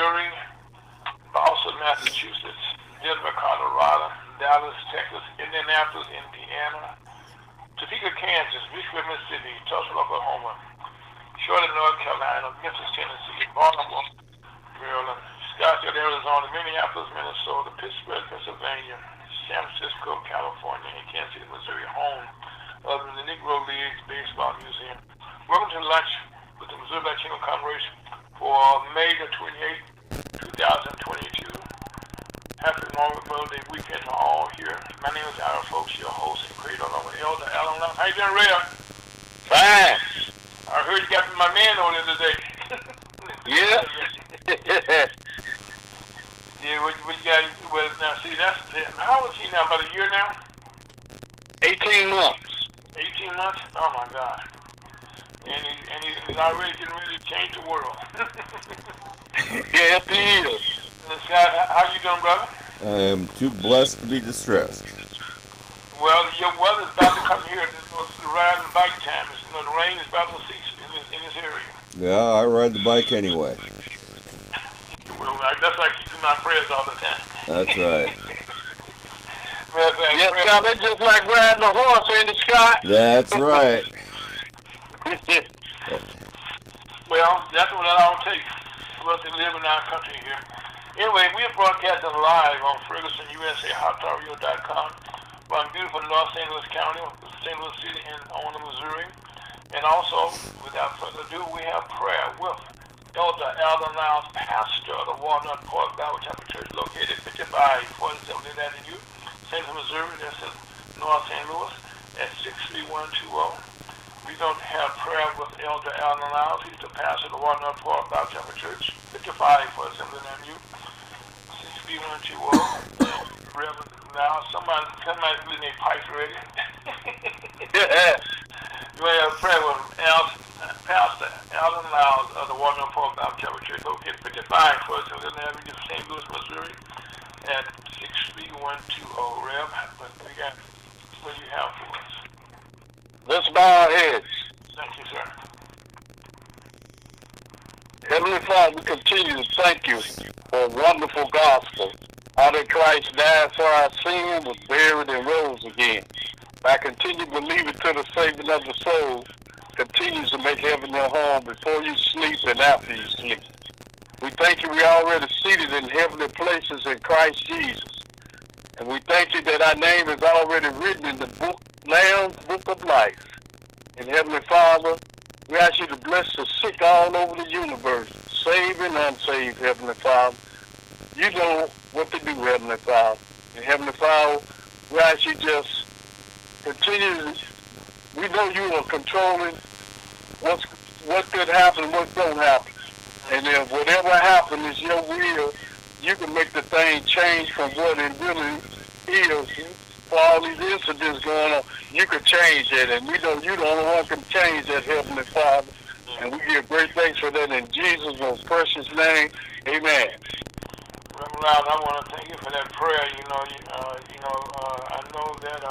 Missouri, Boston, Massachusetts, Denver, Colorado, Dallas, Texas, Indianapolis, Indiana, Topeka, Kansas, Richmond, Mississippi, Tulsa, Oklahoma, Charlotte, North Carolina, Memphis, Tennessee, Baltimore, Maryland, Scottsdale, Arizona, Minneapolis, Minnesota, Pittsburgh, Pennsylvania, San Francisco, California, and Kansas City, Missouri, home of the Negro Leagues Baseball Museum. Welcome to lunch with the Missouri Latino Congress for May the 28th, 2022. Happy Memorial Day weekend to all here. My name is Ira Folks, your host and creator along with Elder Alan Lyles. How you doing, Ray? Fine. I heard you got my man on it today. Yeah. Yeah, what you got? Well, now, see, that's how old is he now? About a year now? 18 months. 18 months? Oh, my God. And he's already getting ready to change the world. Yes, he is. Scott, how you doing, brother? I am too blessed to be distressed. Well, your weather's about to come here. It's the ride and bike time. The rain is about to cease in this area. Yeah, I ride the bike anyway. Well, that's why I keep in my prayers all the time. That's right. Yes, Scott, it's just like riding a horse, ain't it, Scott? That's right. Well, that's what it all takes for us to live in our country here. Anyway, we are broadcasting live on Ferguson, USA, HotTalkRadio.com from beautiful Los Angeles County, St. Louis City, and on Missouri. And also, without further ado, we have prayer with Elder Alan Lyles, pastor of the Walnut Park Bible Chapel Church, located 5547 Avenue, St. Louis, Missouri. That's in North St. Louis at 63120. We're going to have prayer with Elder Alan Lyles. He's the pastor of the Walnut Park Bible Chapel Church, 5547 Avenue, 63120. Reverend Lyles, somebody's getting their pipes ready. You may have prayer with Pastor Alan Lyles of the Walnut Park Bible Chapel Church, located 5547 Avenue, St. Louis, Missouri, at 63120. Rev, we got what you have for us. Let's bow our heads. Thank you, sir. Heavenly Father, we continue to thank you for a wonderful gospel. How that Christ died for our sin, was buried, and rose again. I continue believing to the saving of the soul, continues to make heaven your home before you sleep and after you sleep. We thank you we are already seated in heavenly places in Christ Jesus. And we thank you that our name is already written in the book, Lamb's Book of Life. And Heavenly Father, we ask you to bless the sick all over the universe, saved and unsaved, Heavenly Father. You know what to do, Heavenly Father. And Heavenly Father, we ask you just continue. We know you are controlling what could happen and what don't happen. And if whatever happens is your will, you can make the thing change from what it really is. For all these incidents going on, you can change that. And we know you the only one can change that, Heavenly Father. And we give great thanks for that in Jesus' most precious name. Amen. Reverend Lyles, I want to thank you for that prayer. I know that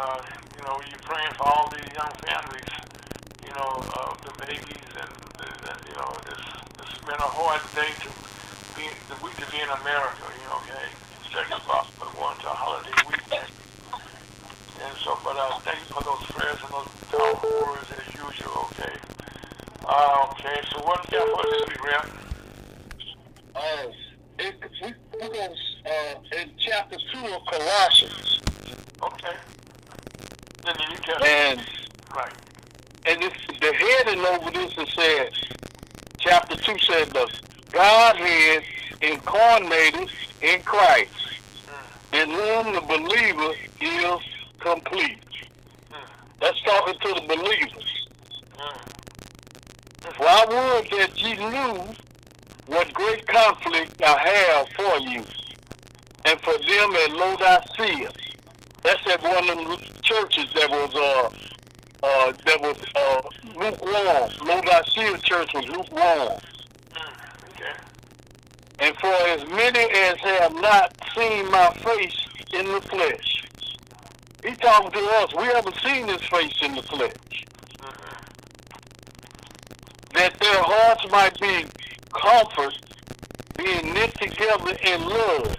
you're praying for all these young families. The babies, and this has been a hard day to be in America. Okay, second possible going to a holiday weekend, and so. But thank you for those prayers and those powerful words as usual. Okay. Okay. So what do you have for this week, Rev? We're going in chapter 2 of Colossians. Okay. Then the New Testament. Right. And the heading over this is said, chapter 2 said, the Godhead incarnated in Christ, in whom the believer is complete. That's talking to the believers. For I would that ye knew what great conflict I have for you, and for them at Laodicea. That's at one of them churches that was lukewarm. Laodicea church was lukewarm. Okay. And for as many as have not seen my face in the flesh. He's talking to us. We haven't seen his face in the flesh. That their hearts might be comforted, being knit together in love,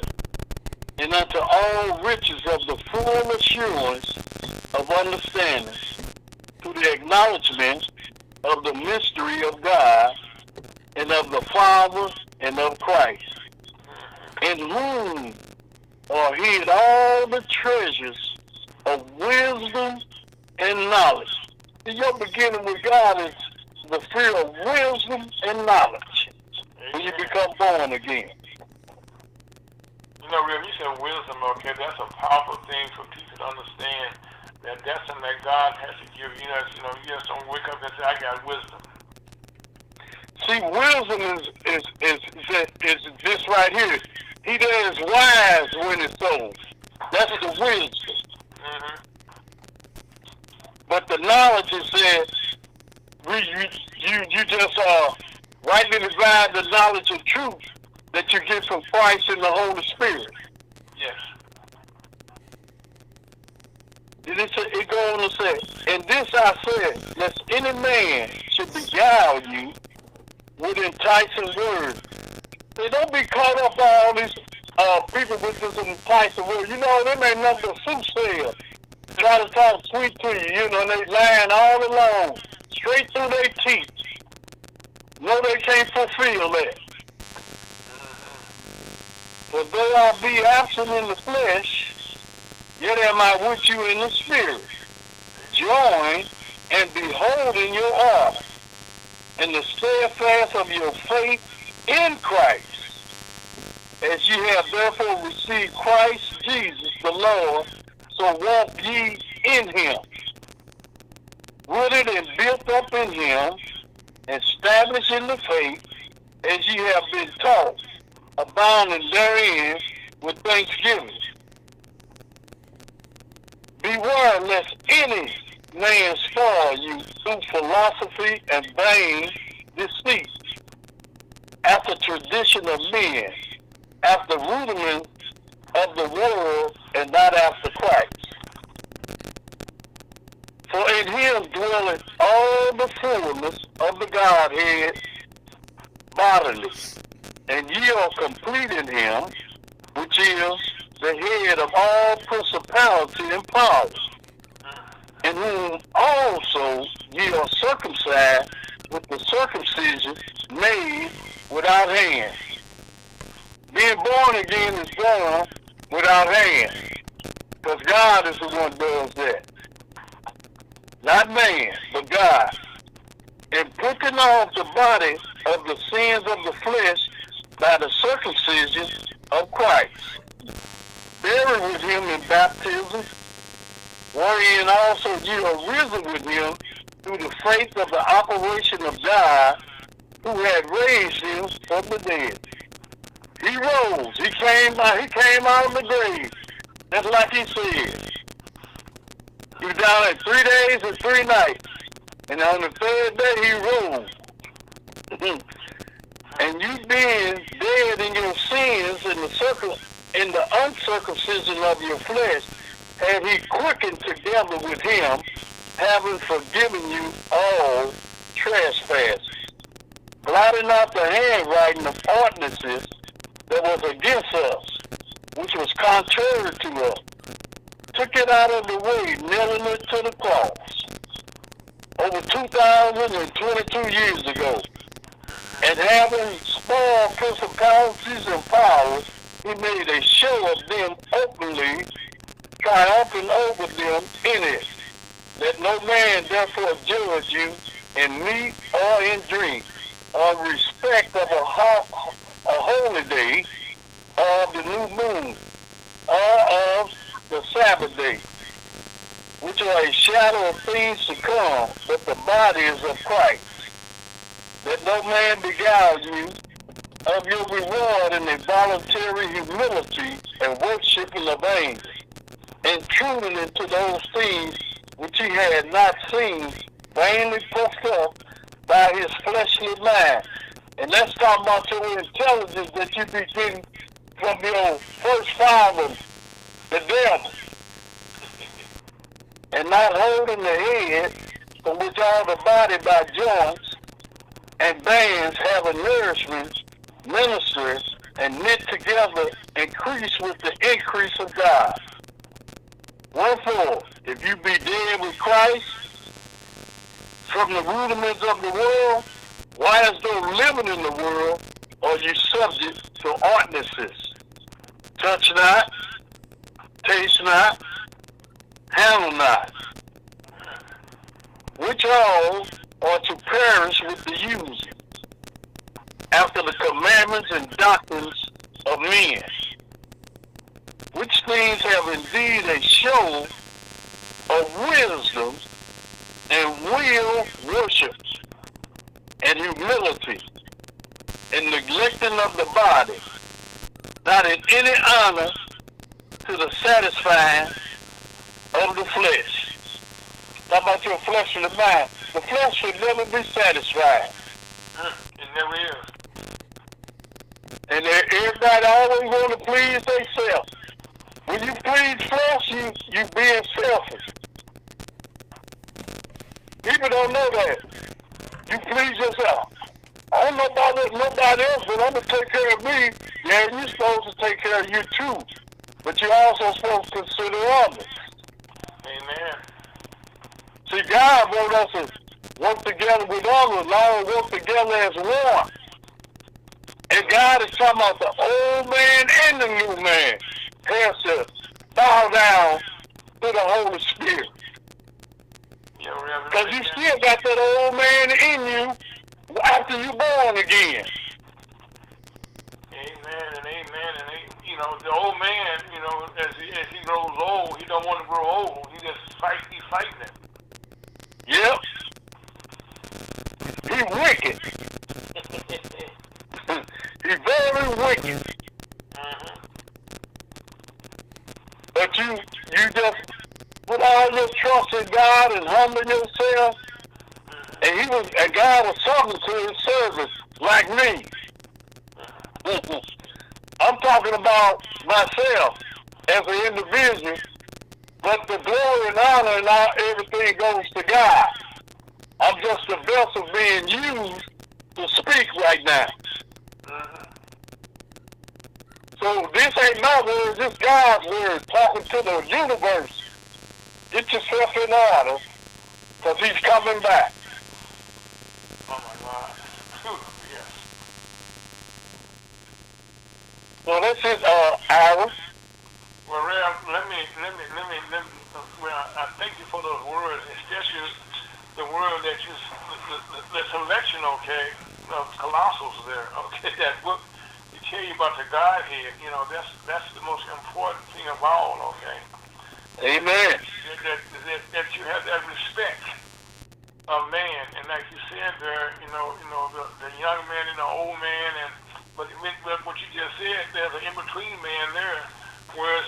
and unto all riches of the full assurance of understanding, to the acknowledgement of the mystery of God, and of the Father, and of Christ, in whom are hid all the treasures of wisdom and knowledge. Your beginning with God is the fear of wisdom and knowledge when you become born again. You know, Rev, you said wisdom, okay, that's a powerful thing for people to understand, that's something that God has to give you. You just don't wake up and say, I got wisdom. See, wisdom is this right here. He that is wise when it's sold. That's the wisdom. Mm-hmm. But the knowledge is that you just rightly divide the knowledge of truth that you get from Christ and the Holy Spirit. Yes. It goes on to say, and this I said, lest any man should beguile you with enticing words. They don't be caught up by all these people with this enticing words. You know, they ain't nothing but soothsayers. Try to talk sweet to you, and they lying all along, straight through their teeth. No, they can't fulfill that. For though I be absent in the flesh, yet am I with you in the spirit, joined and beholding your art, and the steadfast of your faith in Christ, as ye have therefore received Christ Jesus the Lord, so walk ye in him, rooted and built up in him, established in the faith, as ye have been taught, abounding therein with thanksgiving. Beware lest any man spoil you through philosophy and vain deceit, after tradition of men, after rudiments of the world, and not after Christ. For in him dwelleth all the fullness of the Godhead bodily, and ye are complete in him, which is the head of all principality and power, in whom also ye are circumcised with the circumcision made without hands. Being born again is born without hands, because God is the one who does that. Not man, but God. And putting off the body of the sins of the flesh by the circumcision of Christ, buried with him in baptism, wherein also ye are risen with him through the faith of the operation of God, who had raised him from the dead. He rose. He came out of the grave. That's like he said. He was down there 3 days and 3 nights. And on the 3rd day he rose. And you being dead in your sins in the uncircumcision of your flesh, had he quickened together with him, having forgiven you all trespasses, blotting out the handwriting of ordinances that was against us, which was contrary to us, took it out of the way, nailing it to the cross, over 2,022 years ago. And having spoiled principalities and powers, he made a show of them openly, triumphing over them in it, that no man therefore judge you in meat or in drink, or respect of a holy day, or of the new moon, or of the Sabbath day, which are a shadow of things to come, but the body is of Christ. That no man beguile you of your reward in a voluntary humility and worshiping of angels, intruding into those things which he had not seen, vainly puffed up by his fleshly mind. And let's talk about your intelligence that you be getting from your first father, the devil, and not holding the head, from which all the body by joints and bands have a nourishment, ministers and knit together increase with the increase of God. Wherefore, if you be dead with Christ from the rudiments of the world, why as though living in the world are you subject to ordinances? Touch not, taste not, handle not, which all are to perish with the using, after the commandments and doctrines of men, which things have indeed a show of wisdom and will worship and humility and neglecting of the body, not in any honor to the satisfying of the flesh. How about your flesh and the mind? The flesh should never be satisfied. It never is. And everybody always want to please themselves. When you please flesh, you being selfish. People don't know that. You please yourself. I don't know about nobody else, but I'm going to take care of me. Yeah, you're supposed to take care of you too. But you're also supposed to consider others. Amen. See, God wants us to work together with others, not work together as one. And God is talking about the old man and the new man has to bow down to the Holy Spirit. Because you still got that old man in you after you're born again. Amen and amen. And you know, the old man, you know, as he grows old, he don't want to grow old. He's fighting it. Yep. He's wicked. He's very wicked. Mm-hmm. But you just put all your trust in God and humble yourself. And God was talking to his servants like me. I'm talking about myself as an individual, but the glory and honor and everything goes to God. I'm just a vessel being used to speak right now. So this ain't my word, this God's word talking to the universe. Get yourself in order, because he's coming back. Oh my God. Yes. So this is ours. Well, Rev, let me. Well, I thank you for those words, especially the word that you, the selection, okay, of Colossians there, okay, that book. Tell you about the Godhead, you know, that's the most important thing of all, okay? Amen. That you have that respect of man, and like you said there, you know, the young man and the old man, but what you just said, there's an in-between man there, whereas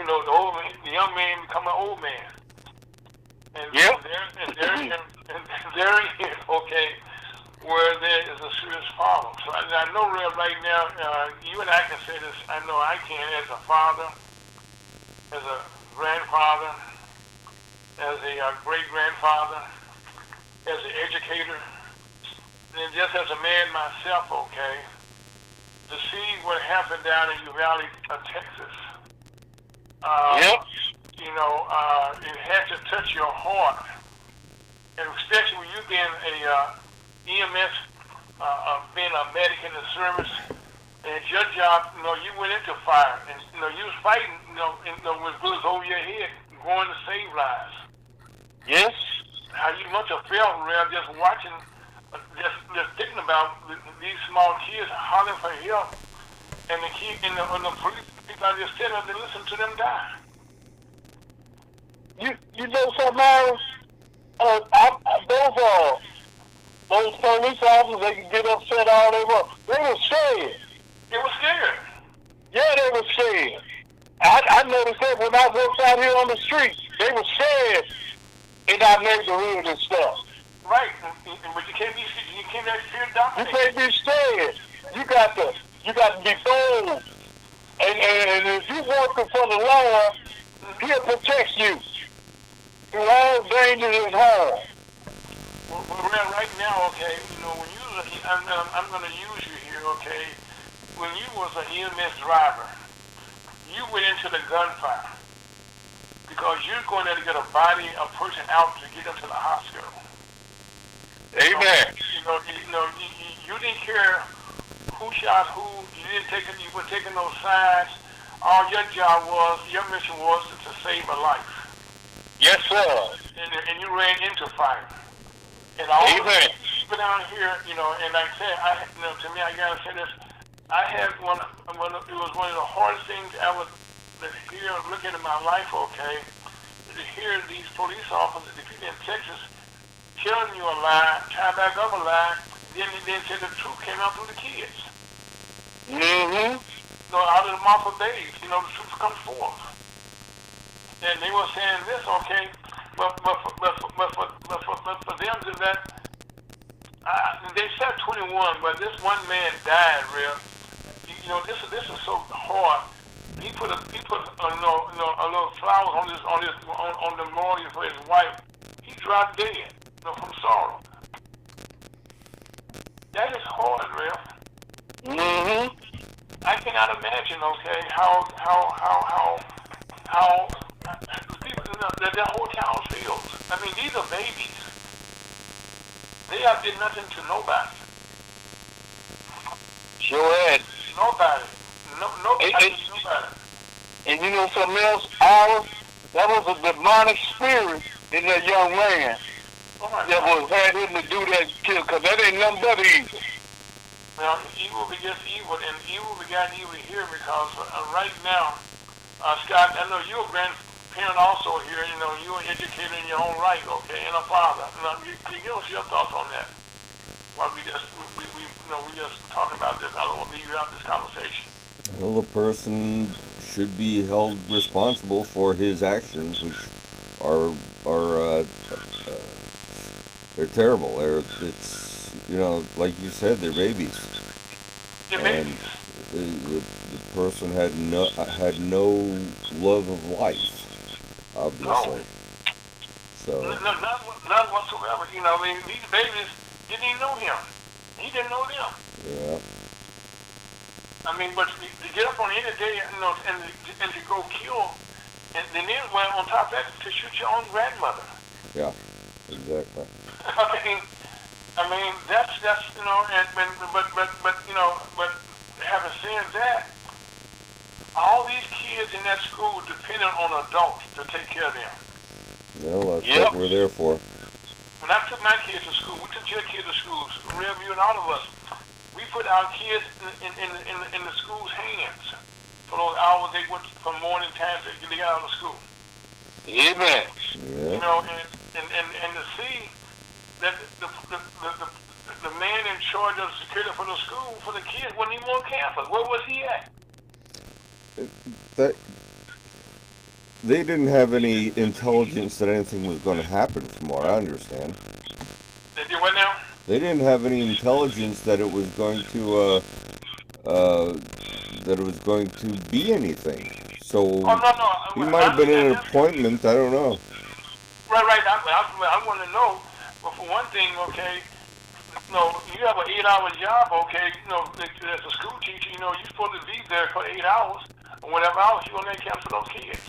you know the young man become an old man, and yep. there he is, okay. Where there is a serious problem. So I know right now, you and I can say this, I know I can, as a father, as a grandfather, as a great-grandfather, as an educator, and just as a man myself, okay, to see what happened down in Uvalde, Texas. Yep. You know, it had to touch your heart, and especially when you being a EMS, being a medic in the service, and it's your job, you know, you went into fire, and, you know, you was fighting, you know with bullets over your head, going to save lives. Yes. How you must have felt, Rev, just watching, just thinking about these small kids hollering for help, and the police people are just sitting there to listen to them die. You know something, Aaron? Those police officers, they can get upset all they want. They were scared. They were scared. Yeah, they were scared. I noticed that when I walked out here on the street. They were scared in our neighborhood and stuff. Right, but you can't let fear dominate. You can't be scared. You got to be bold. And if you're working for the Lord, he'll protect you through all dangers and harm. Well, right now, okay, you know, when you, I'm going to use you here, okay, when you was driver, you went into the gunfire because you're going there to get a person out to get them to the hospital. Amen. You didn't care who shot who. You were taking those sides. All your mission was to save a life. Yes, sir. And you ran into fire. And Amen. People down here, and like I said, to me, I gotta say this. I had it was one of the hardest things I would hear, looking at my life, okay, to hear these police officers, the people in Texas, telling you a lie, trying back up a lie, then say the truth came out through the kids. Mm-hmm. Out of the mouth of babes, the truth comes forth. And they were saying this, okay, but for them to that, they said 21, but this one man died, real. This is so hard. He put a little flowers on the memorial for his wife. He dropped dead, from sorrow. That is hard, real. Mm-hmm. I cannot imagine, okay, how people, their whole town feels. I mean, these are babies. They have did nothing to nobody. Sure had. Nobody. Nobody. And you know something else, Ira? That was a demonic spirit in that young man that had him to do that kill, because that ain't nothing but evil. Now, evil begets evil, and evil begat evil here because right now, Scott, I know you're a grandparent also here. You're an educator in your own right, okay, and a father. Can you give us your thoughts on that? While we just talking about this, I don't want to leave you out of this conversation. Well, the person should be held responsible for his actions, which are they're terrible. It's like you said, they're babies. And the person had no love of life, obviously. No. So none whatsoever. These babies didn't even know him. He didn't know them. Yeah. I mean, but to get up on any day, and to go kill, and then on top of that, to shoot your own grandmother. Yeah. Exactly. I mean, that's but having said that, all these kids in that school depended on adults to take care of them. Well, that's what we're there for. When I took my kids to school, we took your kids to school, Review and all of us. We put our kids in the school's hands for those hours they went from morning time to get out of school. Amen. Yeah. And to see that the man in charge of security for the school, for the kids, wasn't even on campus. Where was he at? They didn't have any intelligence that anything was going to happen, from what I understand. They did what now? They didn't have any intelligence that it was going to be anything. So he might have been in an appointment. I don't know. Right. I want to know. But for one thing, okay, you have an 8-hour job, okay. As a school teacher, you're supposed to be there for 8 hours or whatever hours you're going to camp for those kids.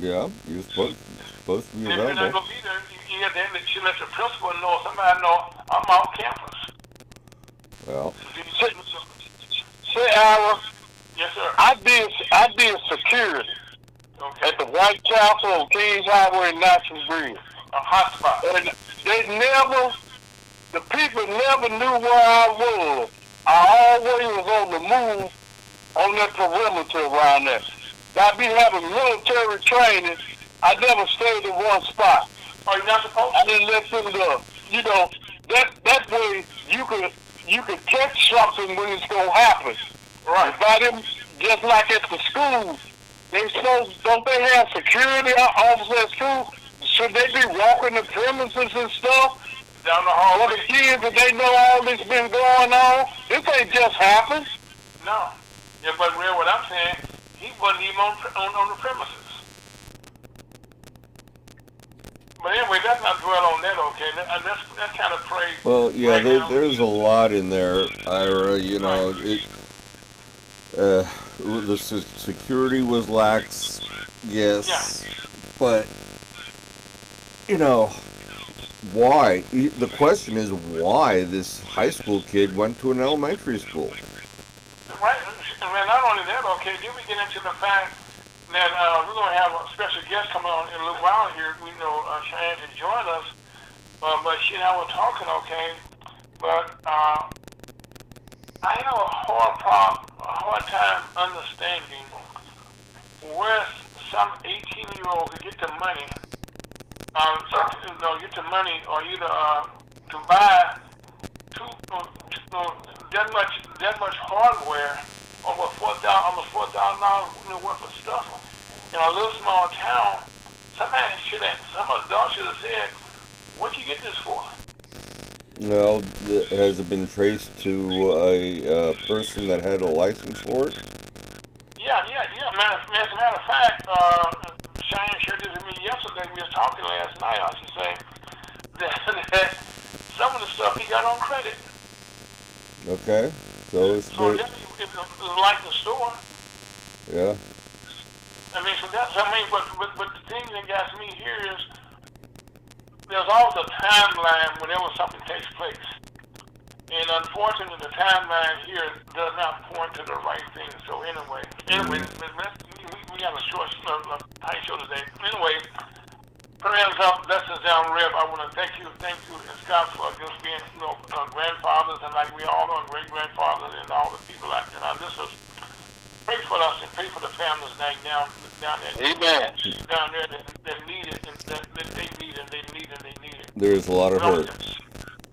Yeah, you're supposed to be around there. If you're not going to be there, then you should let the principal know, somebody know, I'm off campus. Well. Say, Ira. Yes, sir. I did security at the White Chapel on Kings Highway in National Bridge. A hot spot. And the people never knew where I was. I always was on the move on that perimeter around there. By me having military training, I never stayed in one spot. Oh, you're not supposed to? I didn't let them go. That way you could catch something when it's gonna happen. Right. By them, just like at the school, don't they have security officers at school? Should they be walking the premises and stuff? Down the hall. For the kids, that they know all this been going on? This ain't just happened. No. Yeah, but real, what I'm saying, he wasn't even on the premises. But anyway, let's not dwell on that, okay? That's kind of crazy. Well, yeah, right there's a lot in there, Ira. The security was lax, Yeah. yes, but you know why? The question is why this high school kid went to an elementary school. Right. And not only that, okay, then we get into the fact that we're going to have a special guest coming on in a little while here. We know Chayanne to join us, but she and I were talking, okay, but I have a hard time understanding where some 18-year-old could get the money, get the money or either to buy that much hardware, over almost $4,000 worth of stuff in a little small town. Some adults should have said, "What'd you get this for?" Well, has it been traced to a person that had a license for it? Yeah. As a matter of fact, Cheyenne shared this with me yesterday. We was talking last night. I should say that some of the stuff he got on credit. Okay, so it's So it's like the store. yeah. I mean, but the thing that got me here is there's always a timeline whenever something takes place. And unfortunately, the timeline here does not point to the right thing. So anyway, we got a short, tight show today. Anyway, prayers up, blessings down, Reb. I want to thank you, and Scott, for just being, grandfathers, and like we all are, great grandfathers, and all the people out there. This is pray for us and pray for the families down there. Amen. Down there that need it, and that they need it, they need it. There's a lot of hurt.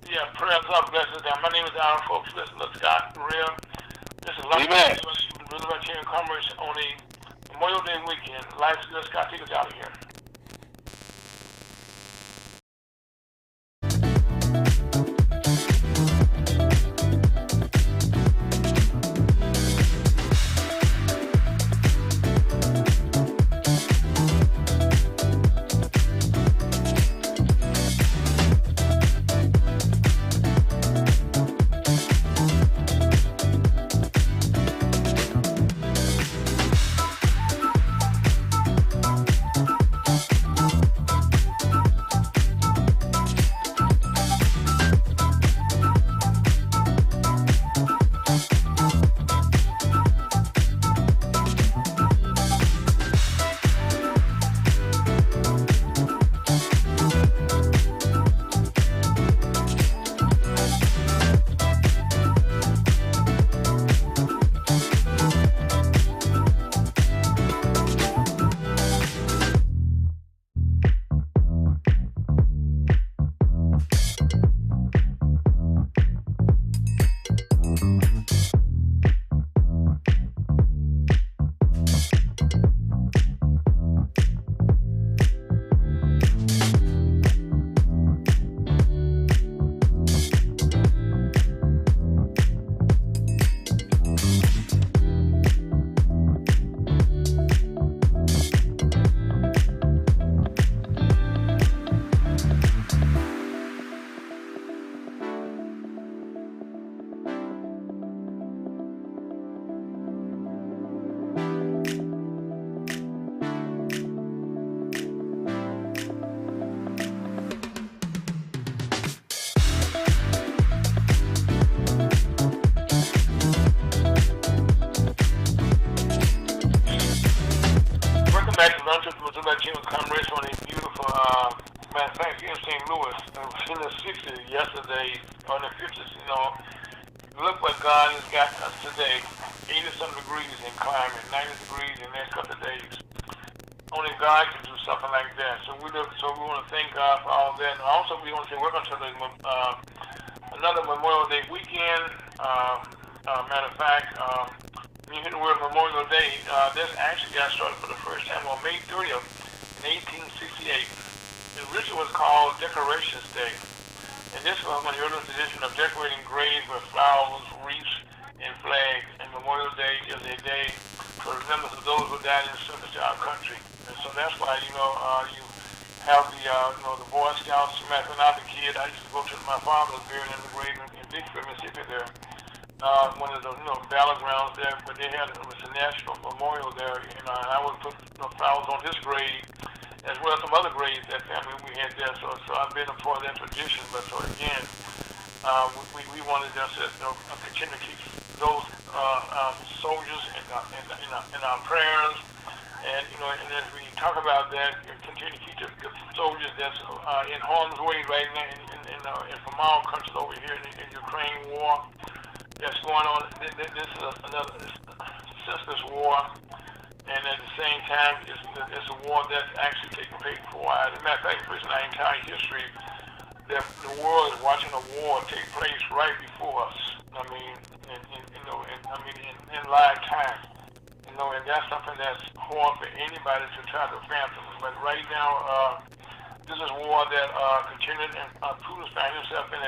Yeah, prayers up, blessings down. My name is Aaron, folks. Listen to Scott, Real. This is Lyles. Really about here in Commerce on a Memorial Day weekend. Lyles, Scott, take us out of here. On a beautiful, matter of fact, here in St. Louis, it was in the 60s yesterday, on the 50s, look what God has got us today, 80-some degrees in climate, 90 degrees in the next couple of days. Only God can do something like that. So we want to thank God for all that. And also, we want to say welcome to another Memorial Day weekend. Matter of fact, when you hear the word Memorial Day, this actually got started for the first time on May 30th in 1868. It originally was called Decorations Day. And this was one of the earliest tradition of decorating graves with flowers, wreaths, and flags. And Memorial Day is a day for remembrance of those who died in service to our country. And so that's why, you have the Boy Scouts. When I was a kid, I used to go to my father's burial in the grave in Vicksburg, Mississippi there. one of the battlegrounds there, but it was a national memorial there, and I would put flowers on his grave as well as some other graves that family we had there. So I've been a part of that tradition. But so again, we wanted just to continue to keep those soldiers in our prayers, and and as we talk about that, continue to keep the soldiers that's in harm's way right now, in from our countries over here in Ukraine war that's going on. This is another senseless war, and at the same time, it's a war that's actually taking place before our eyes. As a matter of fact, in our entire history, the world is watching a war take place right before us. I mean, in live time. And that's something that's hard for anybody to try to fathom. But right now, this is a war that continued, and Putin's found himself in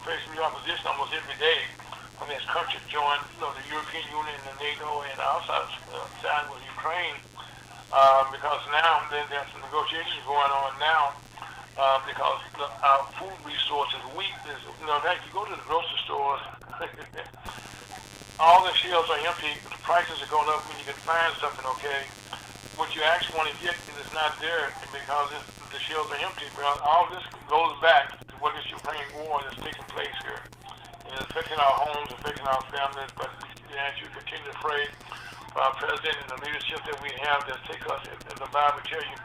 facing new opposition almost every day when his country joined, the European Union and the NATO, and outside side with Ukraine, because now there's some negotiations going on now, because our food resources weak. In fact, you go to the grocery stores, all the shelves are empty. The prices are going up when you can find something. Okay, what you actually want to get is not there because the shelves are empty. Because all this goes back to what this Ukraine war that's taking place here. And it's affecting our homes, affecting our families. But as you continue to pray for our president and the leadership that we have that take us, as the Bible tells you,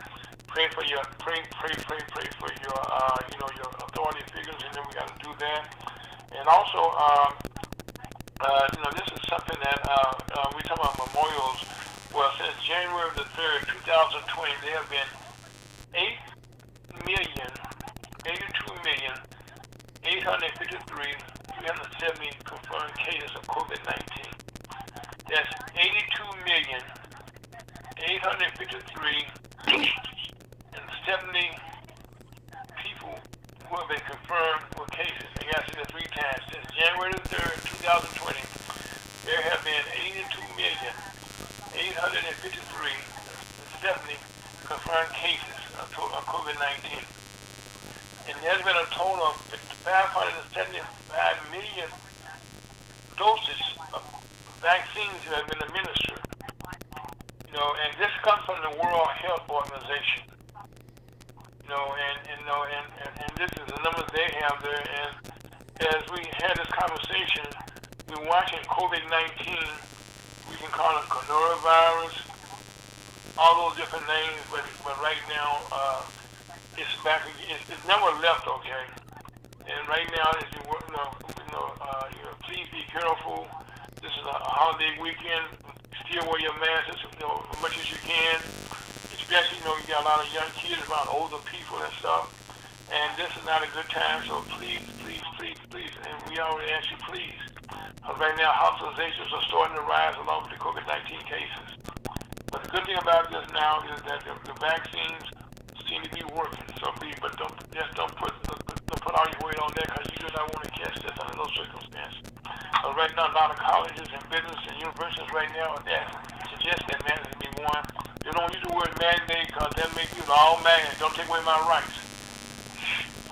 pray for your for your your authority figures, and then we got to do that. And also, this is something that we talk about memorials. Well, since January the 3rd, 2020, there have been 82,853,370 confirmed cases of COVID-19. That's 82,853,070 people who have been confirmed with cases. I got to say that 3 times. Since January the 3rd, 2020, there have been 82,853,070 confirmed cases of COVID-19. And there's been a total of 575 million doses of vaccines that have been administered. And this comes from the World Health Organization. And this is the numbers they have there. And as we had this conversation, we're watching COVID-19. We can call it coronavirus, all those different names, but right now it's back again. It's never left, okay. And right now, as you please be careful. This is a holiday weekend. Still wear your masks as much as you can. Especially, you got a lot of young kids around older people and stuff. And this is not a good time, so please, and we already ask you, please. Right now, hospitalizations are starting to rise along with the COVID-19 cases. But the good thing about this now is that the vaccines seem to be working. So please, but don't put all your weight on that, because you do not want to catch this under those circumstances. Right now, a lot of colleges and business and universities right now that suggest that mandate be one. They don't use the word mandate because that makes you all mad. Don't take away my rights.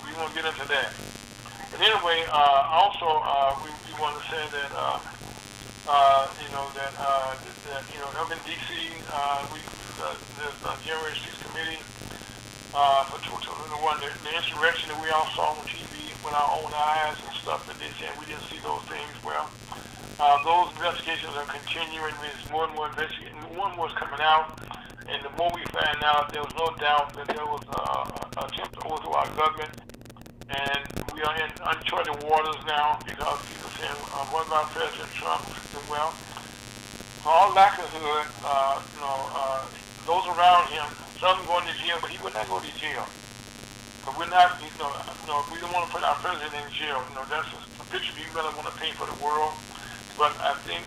We won't get into that. But anyway, also we want to say that up in D.C. There's a January 6th committee for the insurrection that we all saw on TV with our own eyes and stuff that they said we didn't see those things. Well, those investigations are continuing. There's more and more investigations. More and more is coming out. And the more we find out, there was no doubt that there was an attempt to overthrow our government. And we are in uncharted waters now because people saying, what about President Trump? Well, for all likelihood, those around him, some going to jail, but he would not go to jail. But we're not, we don't want to put our president in jail. That's a picture you really want to paint for the world. But I think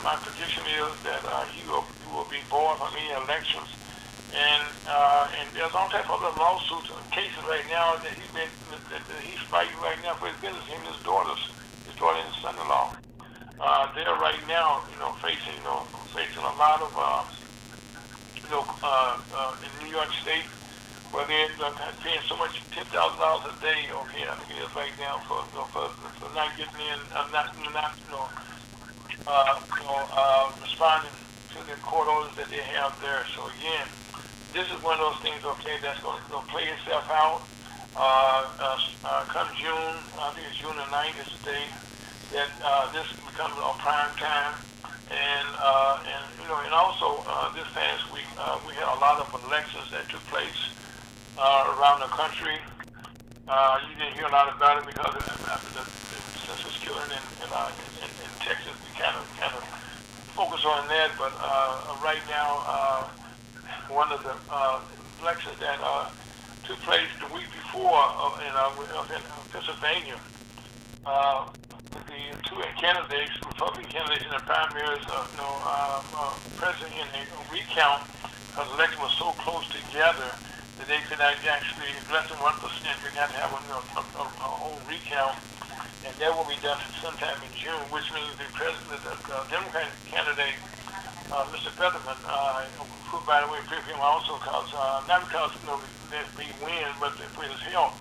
my prediction is that he will be barred from any elections. And there's all type of other lawsuits and cases right now that he's fighting right now for his business. Him and his daughter and his son-in-law. They're right now, facing a lot of, in New York State, where they're paying so much $10,000 a day, okay, I think it is right now for not getting in, responding to the court orders that they have there. So again, this is one of those things, okay, that's going to play itself out. Come June, I think it's June the 9th is the day that this becomes a prime time. And also this past week we had a lot of elections that took place around the country. You didn't hear a lot about it because after the census killing in Texas, we kind of focus on that. But right now, one of the elections that took place the week before in Pennsylvania, the two candidates, Republican candidates in the primaries, president in a recount, because the election was so close together that they could actually, less than 1%, you got to have a whole recount, and that will be done sometime in June, which means the president, the Democratic candidate, Mr. Fetterman, who, by the way, picked him also because, not because that he win, but for his health,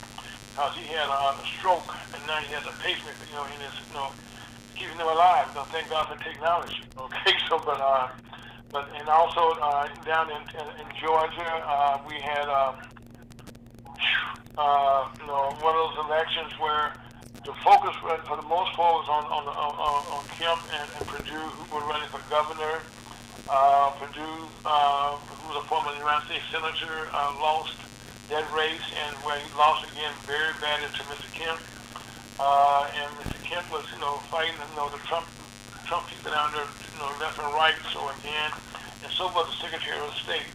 because he had a stroke, and now he has a pacemaker, in his, keeping him alive. Thank God for technology. Okay, so, and also down in Georgia, we had, one of those elections where the focus, for the most part, was on Kemp and Perdue, who were running for governor. Perdue, who was a former United States senator, lost that race, and where he lost again very badly to Mr. Kemp. And Mr. Kemp was, fighting, the Trump people down there, left and right. So again, and so was the Secretary of State,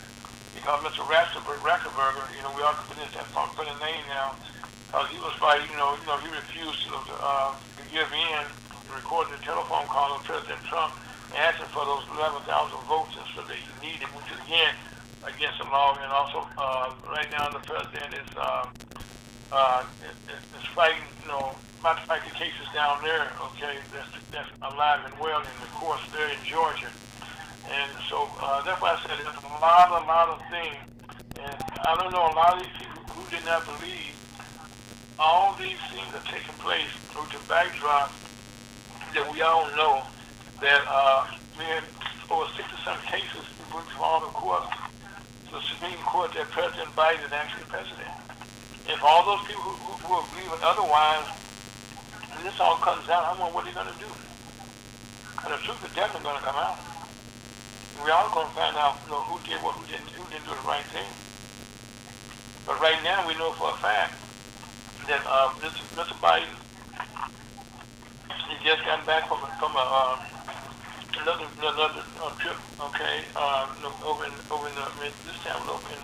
because Mr. Ratzenberger, we all put a name now, because he was fighting, he refused to give in, recording the telephone call of President Trump, asking for those 11,000 votes and so that he needed, which is again against the law. And also, right now the president is fighting, about to fight the cases down there. Okay, that's alive and well in the courts there in Georgia. And so that's why I said there's a lot of things. And I don't know, a lot of these people who did not believe all these things are taking place with the backdrop that we all know that we had over 60-some cases before all the courts, the Supreme Court, that President Biden is actually president. If all those people who are believing otherwise, and this all comes out, I don't know what they're going to do. And the truth is definitely going to come out. We all going to find out, who did what, who didn't do the right thing. But right now, we know for a fact that Mr. Biden, he just got back from another trip, okay, over in this town, over in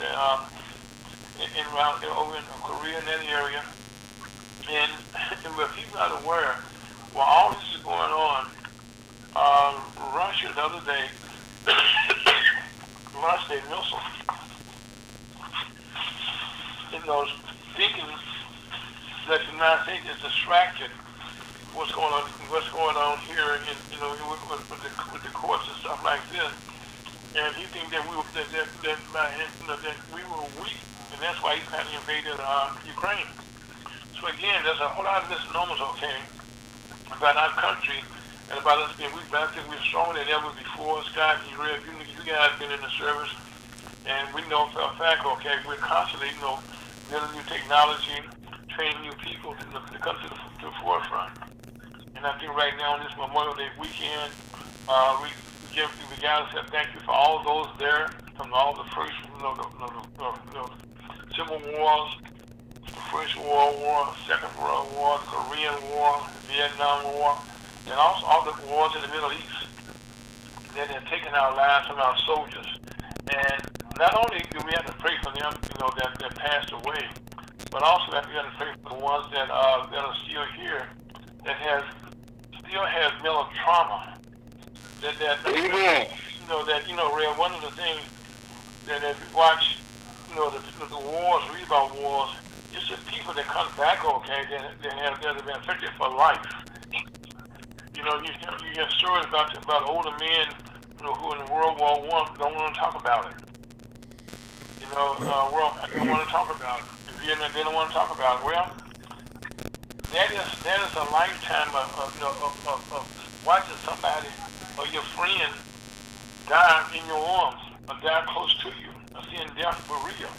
Korea, in that area, and where people are aware, while all this is going on, Russia the other day launched a missile, thinking that the United States is distracted what's going on here, with the courts and stuff like this, and he thinks that we were weak, and that's why he kind of invaded Ukraine. So again, there's a whole lot of misnomers, okay, about our country and about us being weak. But I think we're stronger than ever before. Scott, you guys have been in the service, and we know for a fact, okay, we're constantly, building new technology, training new people to come to the forefront. And I think right now on this Memorial Day weekend, we got to say thank you for all those there, from all the first, civil wars, the First World War, Second World War, the Korean War, the Vietnam War, and also all the wars in the Middle East that have taken our lives from our soldiers. And not only do we have to pray for them, that passed away, but also that we have to pray for the ones that are still here, that still has mental trauma. Ray, one of the things that if you watch, the wars, read about wars, it's the people that come back, okay, that have been affected for life. You hear stories about older men, who in World War I don't want to talk about it. Well, I don't want to talk about it. If you they don't want to talk about it, well, that is a lifetime of watching somebody or your friend die in your arms or die close to you or seeing death for real.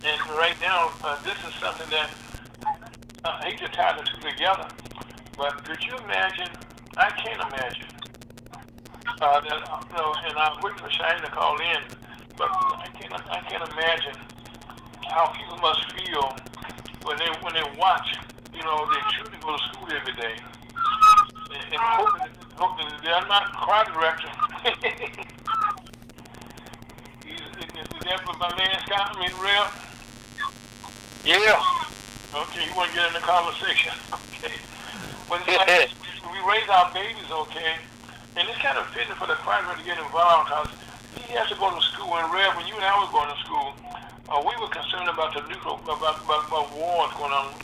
And right now, this is something that I hate to tie the two together, but could you imagine? I can't imagine that. And I'm waiting for Chayanne to call in, but I can't imagine how people must feel when they watch. They children go to school every day, and hoping they're not choir director. Is that what my man Scott? Real? Yeah. Okay, you want to get in the conversation? Okay. Well, it's like we raise our babies, okay, and it's kind of fitting for the choir to get involved because he has to go to school. And Rev, when you and I was going to school, we were concerned about the nuclear, about wars going on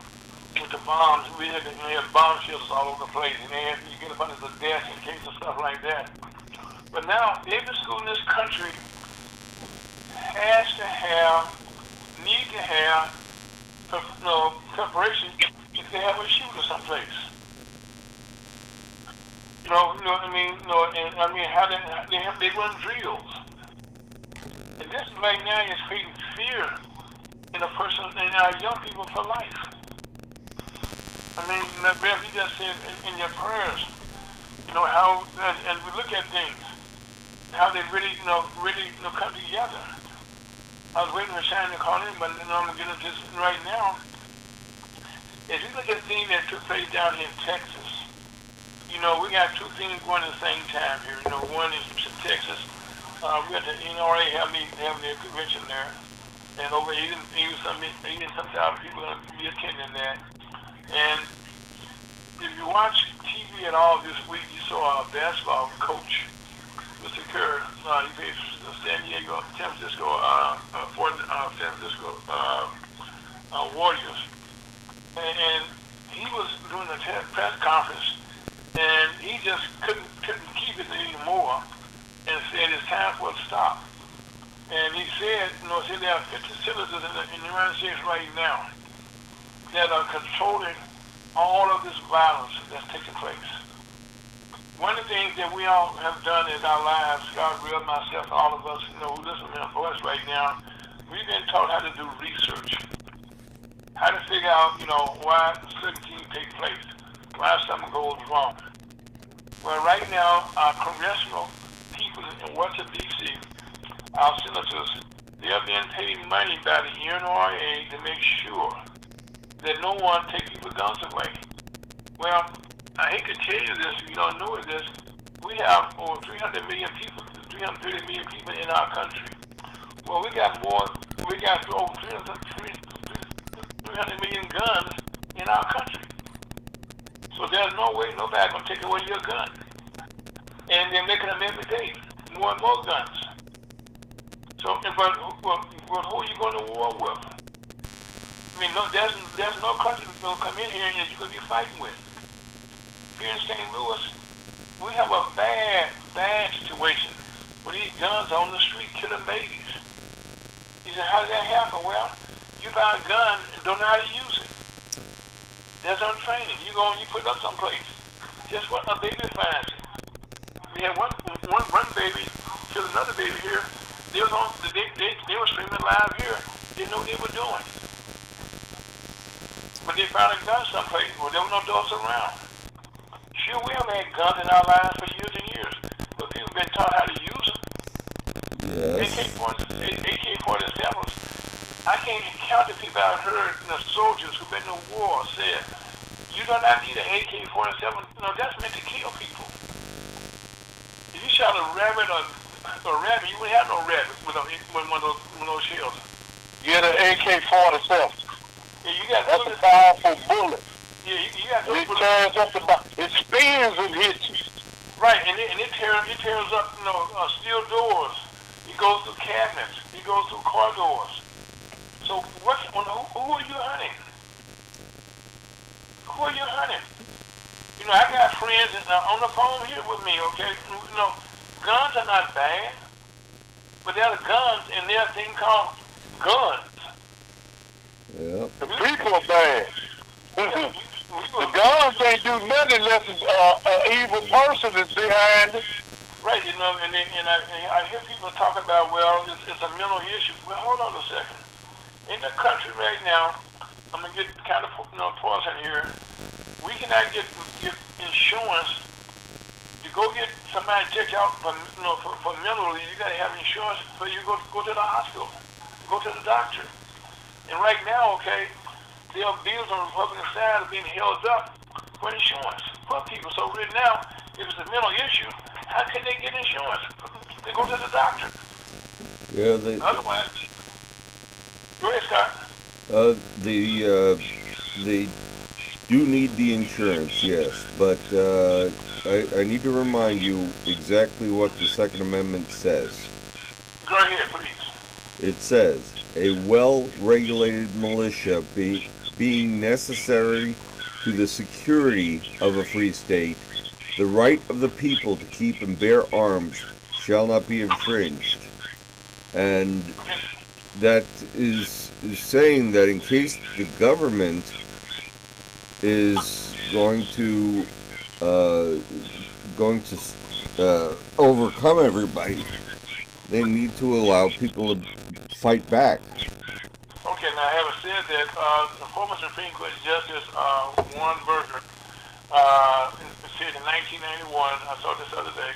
with the bombs. We had bomb shelters all over the place, and you get up under the desk in case of stuff like that. But now, every school in this country need to have preparation if they have a shooter someplace. They run drills. And this right now is creating fear in our young people for life. Rev, you just said in your prayers, how, and we look at things, how they really come together. I was waiting for Chayanne to call in, but I'm going to get into this right now. If you look at things that took place down here in Texas, we got two things going at the same time here. One is Texas. We got the NRA having their convention there, and over 80,000 people going to be attending that. And if you watch TV at all this week, you saw a basketball coach, Mr. Kerr. He plays San Francisco Warriors, and he was doing a press conference, and he just couldn't keep it anymore, and said it's time for a stop. And he said, there are 50 senators in the United States right now that are controlling all of this violence that's taking place. One of the things that we all have done in our lives, God, Real, myself, all of us, who listen to my voice right now, we've been taught how to do research, how to figure out, why certain things take place, why something goes wrong. Well, right now, our congressional people in Washington, D.C., our senators, they're being paid money by the NRA to make sure that no one takes people's guns away. Well, I hate to tell you this, if you don't know this, we have over 300 million people, 330 million people in our country. Well, we got over 300 million guns in our country. So there's no way nobody going to take away your gun. And they're making them every day, more and more guns. So, but who are you going to war with? There's no country that's going to come in here and you're going to be fighting with. Here in St. Louis, we have a bad situation with these guns on the street killing babies. You say, how did that happen? Well, you buy a gun and don't know how to use it. There's no training. You put it up someplace. Just what a baby finds it. We had one baby killed another baby here. They were streaming live here. They didn't know what they were doing. But they found a gun someplace where there were no dogs around. Sure, we have had guns in our lives for years and years, but people have been taught how to use them. Yes. AK-47s. I can't count the people I've heard, soldiers who've been to war said, you do not need an AK-47. That's meant to kill people. If you shot a rabbit, you wouldn't have no rabbit with one of those shells. Get an AK-47. Yeah, that's a powerful bullet. Yeah, you got those bullets. It spins and hits you. Right, and it tears up, steel doors. It goes through cabinets. It goes through car doors. So who are you hunting? Who are you hunting? I got friends on the phone here with me, okay? Guns are not bad. but there are guns, and there's a thing called guns. Yeah. The people are bad. The guns ain't do nothing unless an evil person is behind it. Right, and I hear people talk about, well, it's a mental issue. Well, hold on a second. In the country right now, I'm gonna get kind of pause in here. We cannot get insurance to go get somebody checked out for mentally. You gotta have insurance so you go to the hospital, go to the doctor. And right now, okay, there are bills on the Republican side are being held up for insurance for people. So right now, if it's a mental issue, how can they get insurance? They go to the doctor. Yeah, Otherwise, go ahead, Scott. they do need the insurance, yes, but I need to remind you exactly what the Second Amendment says. Go ahead, please. It says, a well-regulated militia being necessary to the security of a free state, the right of the people to keep and bear arms shall not be infringed. And that is saying that in case the government is going to overcome everybody, they need to allow people to fight back. Okay, now having said that, the former Supreme Court Justice Warren Burger said in 1991, I saw this other day,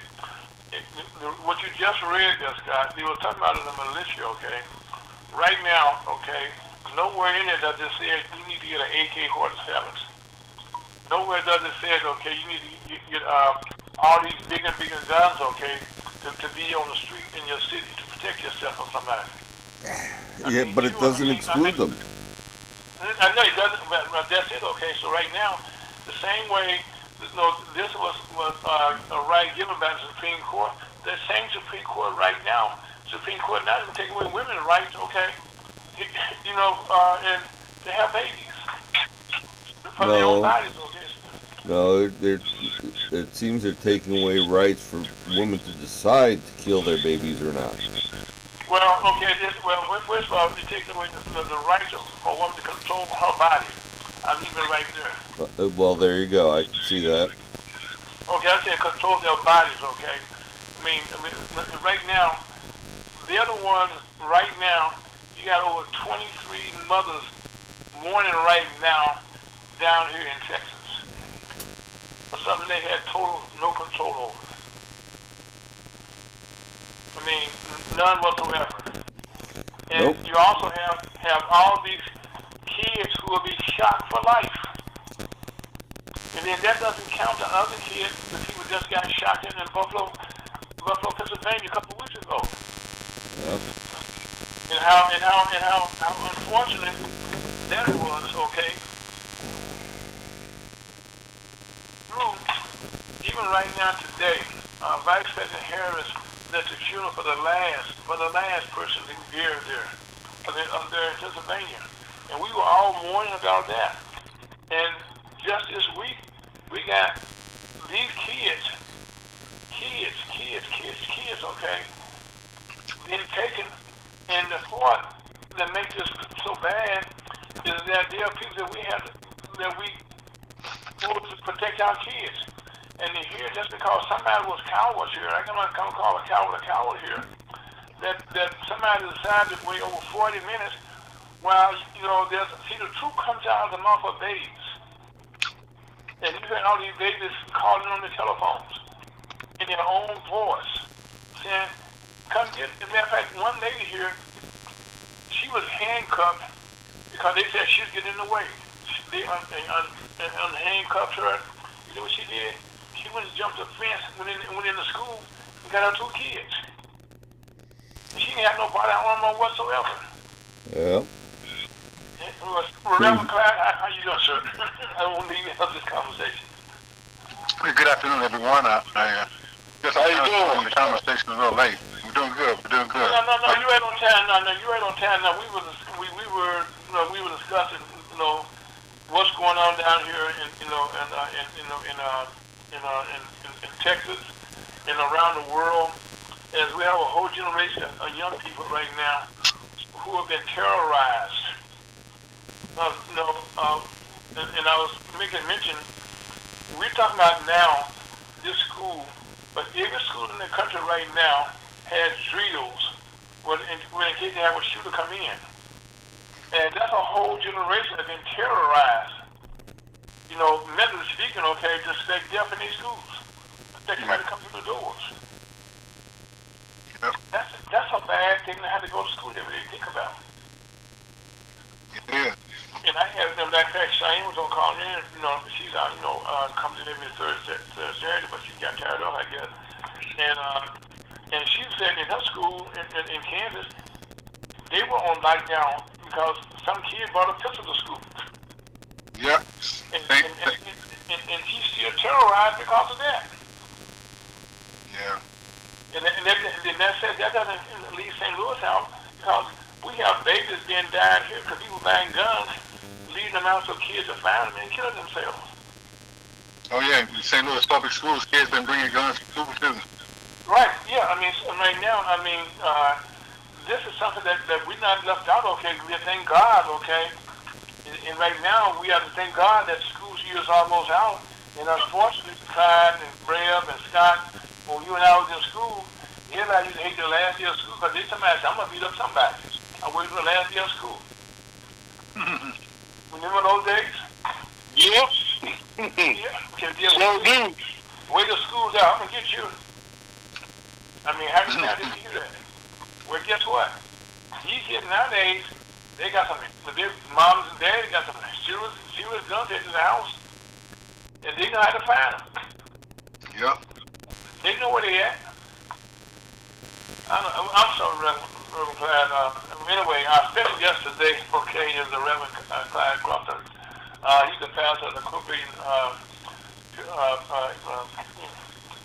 what you just read there, Scott, they were talking about in the militia, okay? Right now, okay, nowhere in it does it say you need to get an AK-47. Nowhere does it say, okay, you need to get all these bigger and bigger guns, okay, to be on the street in your city to protect yourself from somebody. Yeah, but it doesn't exclude them. I know it doesn't, but that's it, okay? So right now, the same way, this was a right given by the Supreme Court, the same Supreme Court right now, Supreme Court now is taking away women's rights, okay? And to have babies from their own bodies, okay? No, it seems they're taking away rights for women to decide to kill their babies or not. Well, okay, first of all, they take away the rights of a woman to control her body. I'm even right there. Well, there you go. I can see that. Okay, I said control their bodies, okay? I mean, right now, they're the ones, right now, you got over 23 mothers mourning right now down here in Texas for something they had no control over. I mean, none whatsoever. And Nope. you also have all these kids who will be shot for life. And then that doesn't count the other kids, the people just got shot in Buffalo, Pennsylvania a couple of weeks ago. Yep. And how unfortunate that was, okay? Even right now today, Vice President Harris left the funeral for the last person to be buried there, up there in Pennsylvania. And we were all mourning about that. And just this week, we got these kids, okay, being taken. And the part that makes this so bad is that there are people that we supposed to protect our kids. And here, just because somebody was cowards here, I cannot call a coward here, that somebody decided to wait over 40 minutes while, the truth comes out of the mouth of babes. And you hear all these babies calling on the telephones in their own voice, saying, come get it. As a matter of fact, one lady here, she was handcuffed because they said she's getting in the way. They unhandcuffed her. You know what she did? She went and jumped the fence, went in the school, and got her 2 kids. She didn't have no body armor whatsoever. Yeah. Reverend Clyde, how you doing, sir? I won't leave you out this conversation. Good afternoon, everyone. I guess How you doing? The conversation a little late. We're doing good. No, you right on time. No, you right on time. Now we were discussing, what's going on down here in Texas and around the world. as we have a whole generation of young people right now who have been terrorized. And I was making mention, we're talking about now this school, but every school in the country right now has drills when in case they have a shooter come in. And that's a whole generation that's been terrorized. Mentally speaking, okay, to expect death in these schools. Expect somebody to come through the doors. Yep. That's a bad thing to have to go to school every day to think about. Yeah. And I had them that fact, Chayanne was gonna call in, she's out, comes in every Saturday, but she got tired of, I guess. And she said in her school in Kansas, they were on lockdown because some kid brought a pistol to school. Yeah. And she's still terrorized because of that. Yeah. And that says that doesn't leave St. Louis out because we have babies being died here because people buying guns, leaving them out so kids are finding them and killing themselves. Oh yeah, in St. Louis public schools, kids been bringing guns to school too. Right. Yeah. Right now, this is something that we're not left out. Okay, we thank God. Okay. And right now, we have to thank God that school year is almost out. And unfortunately, Clyde and Reb and Scott, when you and I was in school, everybody used to hate the last year of school because they somebody said, I'm going to beat up somebody. I waited for the last year of school. Remember those days? Yep. Yeah. So do. Wait till school's out. I'm going to get you. How many times did you do that? Well, guess what? These kids nowadays, they got some, their moms and daddies got some serious guns in the house, and they know how to find them. Yep. They know where they at. I'm sorry, Reverend Clyde. Anyway, our special guest today, okay, is the Reverend Clyde Crumpton. He's the pastor of the Crumpton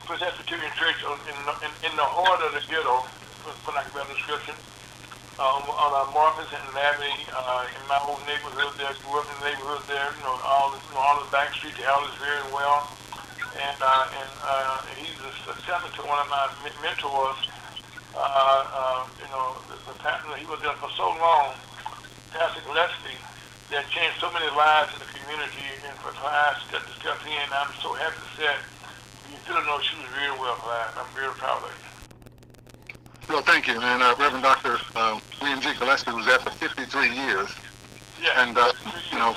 Presbyterian Church in the heart of the ghetto, for lack of a better description. On Marcus and Avenue, in my old neighborhood there, grew up in the neighborhood there, all the back street, the elders very well. And he's a successor to one of my mentors. The pastor, he was there for so long, Pastor Gillespie, that changed so many lives in the community. And for Clyde to step in, I'm so happy to say, you still know she was very well, Clyde. I'm very proud of you. Well, thank you. And Reverend Dr. William G. Gillespie was there for 53 years. Yeah. And,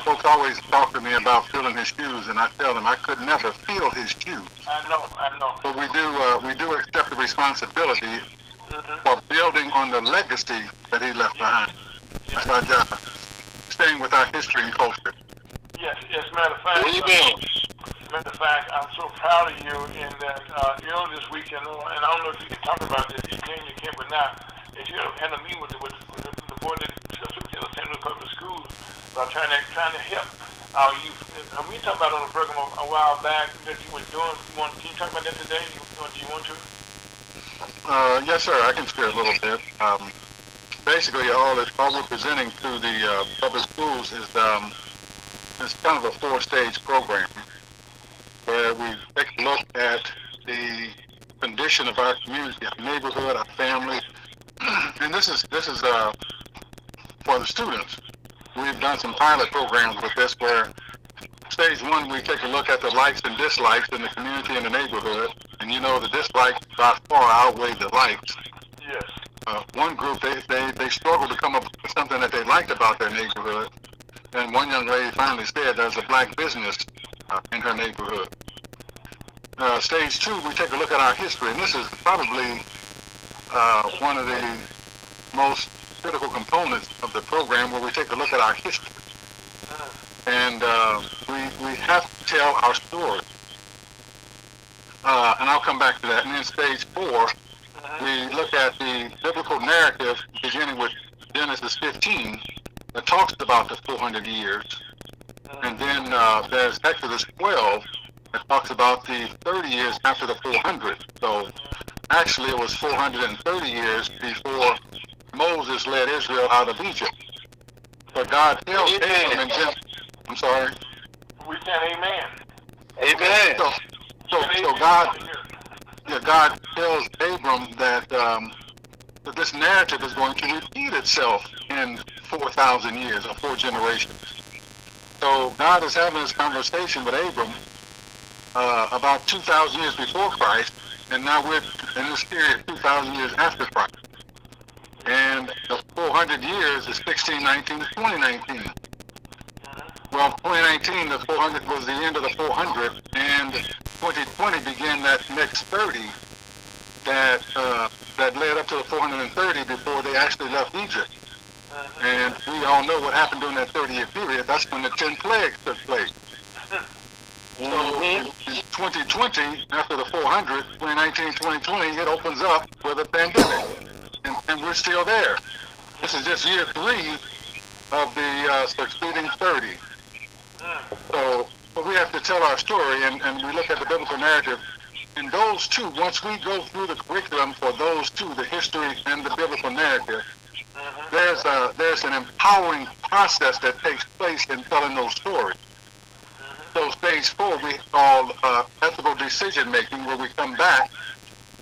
folks always talk to me about filling his shoes, and I tell them I could never fill his shoes. I know. But we do accept the responsibility for building on the legacy that he left behind. That's our job. Staying with our history and culture. Yes, matter of fact. Matter of fact, I'm so proud of you in that this weekend, and I don't know if you can talk about this, you can, but now, if you had a meeting with the board that superintendent of St. Louis Public Schools about trying to help our youth. We talked about on the program a while back that you were doing. Can you talk about that today? Do you want to? Yes, sir. I can share a little bit. Basically, all we're presenting to the public schools is kind of a 4-stage program where we take a look at the condition of our community, our neighborhood, our families, and this is for the students. We've done some pilot programs with this where stage 1, we take a look at the likes and dislikes in the community and the neighborhood, and the dislikes by far outweigh the likes. Yes. One group, they struggled to come up with something that they liked about their neighborhood, and one young lady finally said there's a black business in her neighborhood. Stage 2, we take a look at our history, and this is probably one of the most critical components of the program, where we take a look at our history. And we have to tell our story. And I'll come back to that. And then stage 4, we look at the biblical narrative beginning with Genesis 15 that talks about the 400 years. And then there's Exodus 12 that talks about the 30 years after the 400. So actually it was 430 years before Moses led Israel out of Egypt. But God tells Abram in Genesis, I'm sorry? We said amen. So God tells Abram Abram that that this narrative is going to repeat itself in 4,000 years or 4 generations. So God is having this conversation with Abram about 2,000 years before Christ, and now we're in this period 2,000 years after Christ. And the 400 years is 1619 to 2019. Well, 2019, the 400 was the end of the 400, and 2020 began that next 30 that led up to the 430 before they actually left Egypt. And we all know what happened during that 30-year period. That's when the 10 plagues took place. So in 2020, after the 400, 2019, 2020, it opens up with a pandemic. And we're still there. This is just year 3 of the succeeding 30. So we have to tell our story, and we look at the biblical narrative. And those two, once we go through the curriculum for those two, the history and the biblical narrative, there's an empowering process that takes place in telling those stories. So stage 4 we call ethical decision making, where we come back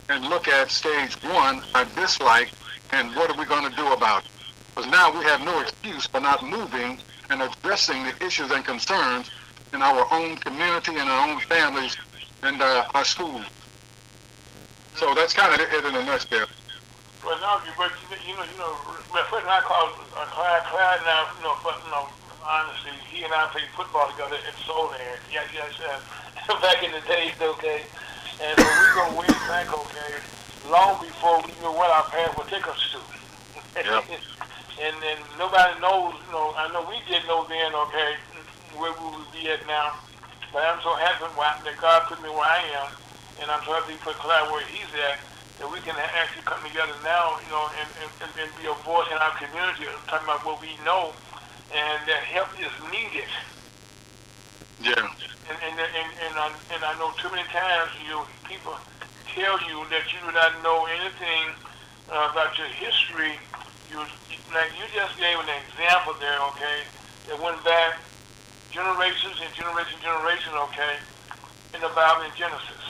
and look at stage 1, our dislike, and what are we going to do about it? Because now we have no excuse for not moving and addressing the issues and concerns in our own community and our own families and our schools. So that's kind of it in a nutshell. Well, now, but first I called Clyde now, honestly, he and I played football together in Solon. Yes, back in the days, okay. And so we go way back, okay, long before we knew what our parents would take us to. Yep. and nobody knows, I know we didn't know then, okay, where we would be at now. But I'm so happy that God put me where I am, and I'm so happy He put Clyde where he's at, that we can actually come together now, and be a voice in our community, talking about what we know, and that help is needed. Yeah. And I know too many times people tell you that you do not know anything about your history. You just gave an example there, okay, that went back generations and generation, okay, in the Bible in Genesis.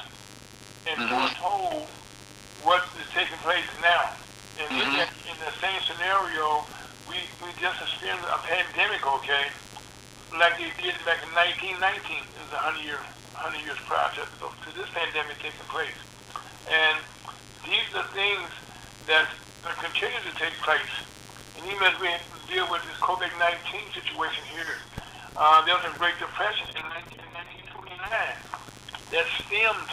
And we're told what is taking place now. And in the same scenario, we just experienced a pandemic, okay, like they did back in 1919. It was 100 years prior to this pandemic taking place. And these are things that continue to take place. And even as we deal with this COVID-19 situation here, there was a Great Depression in 1929 that stemmed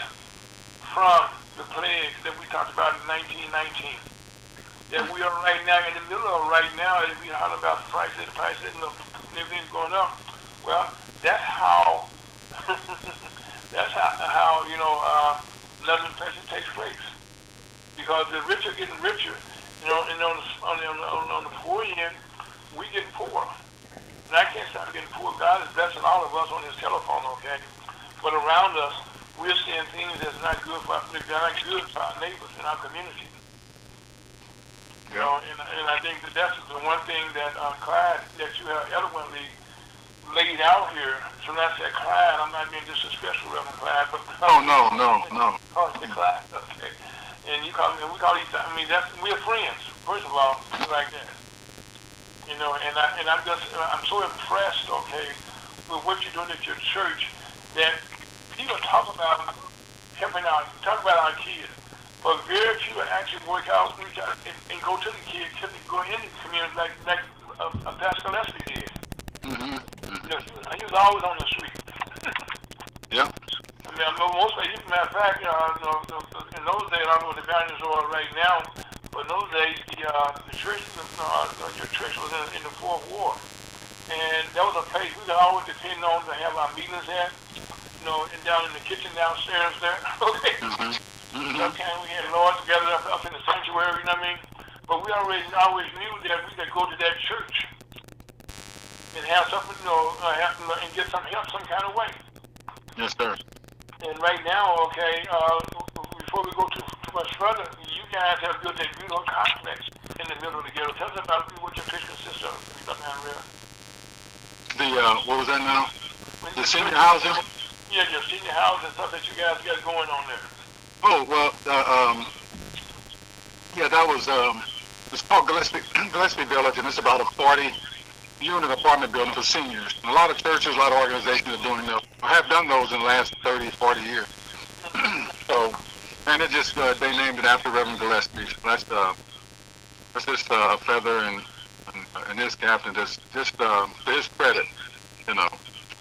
from the plague that we talked about in 1919. That we are right now in the middle of right now, as we heard about the prices and everything's going up. Well, that's how another depression takes place. Because the rich are getting richer, and on the poor end, we get poorer. And I can't stop getting poor. God is blessing all of us on His telephone, okay? But around us, we're seeing things that's not good for our neighbors in our community. Yeah. And I think that's the one thing that Clyde, that you have eloquently laid out here. So when I said Clyde, I'm not being disrespectful, Reverend Clyde, but No. Call it Clyde, okay. And we call each other. I mean, we're friends. First of all, like that. And I'm so impressed, okay, with what you're doing at your church, that people talk about talk about our kids, but very few actually reach out and go to the kids, go into the community like Pastor Leslie did. He was always on the street. Yeah. I mean, most of it, matter of fact, in those days, I don't know what the values are right now, but in those days, the church, your church was in the Fourth Ward. And that was a place we could always depend on to have our meetings at, and down in the kitchen downstairs there. Okay. Sometimes we had Lord together up in the sanctuary, you know what I mean? But we always knew that we could go to that church and have something, and get some help some kind of way. Yes, sir. And right now, okay, before we go too much further, you guys have built that beautiful complex in the middle of the ghetto. Tell us about what your church consists of. What was that now? The senior housing? Yeah, your senior housing and stuff that you guys got going on there. Oh, well, was it's called Gillespie Village, and it's about a 40-unit apartment building for seniors. And a lot of churches, a lot of organizations are doing those. I have done those in the last 30, 40 years. So, and it just they named it after Reverend Gillespie. That's just a feather and his captain, just to his credit, you know.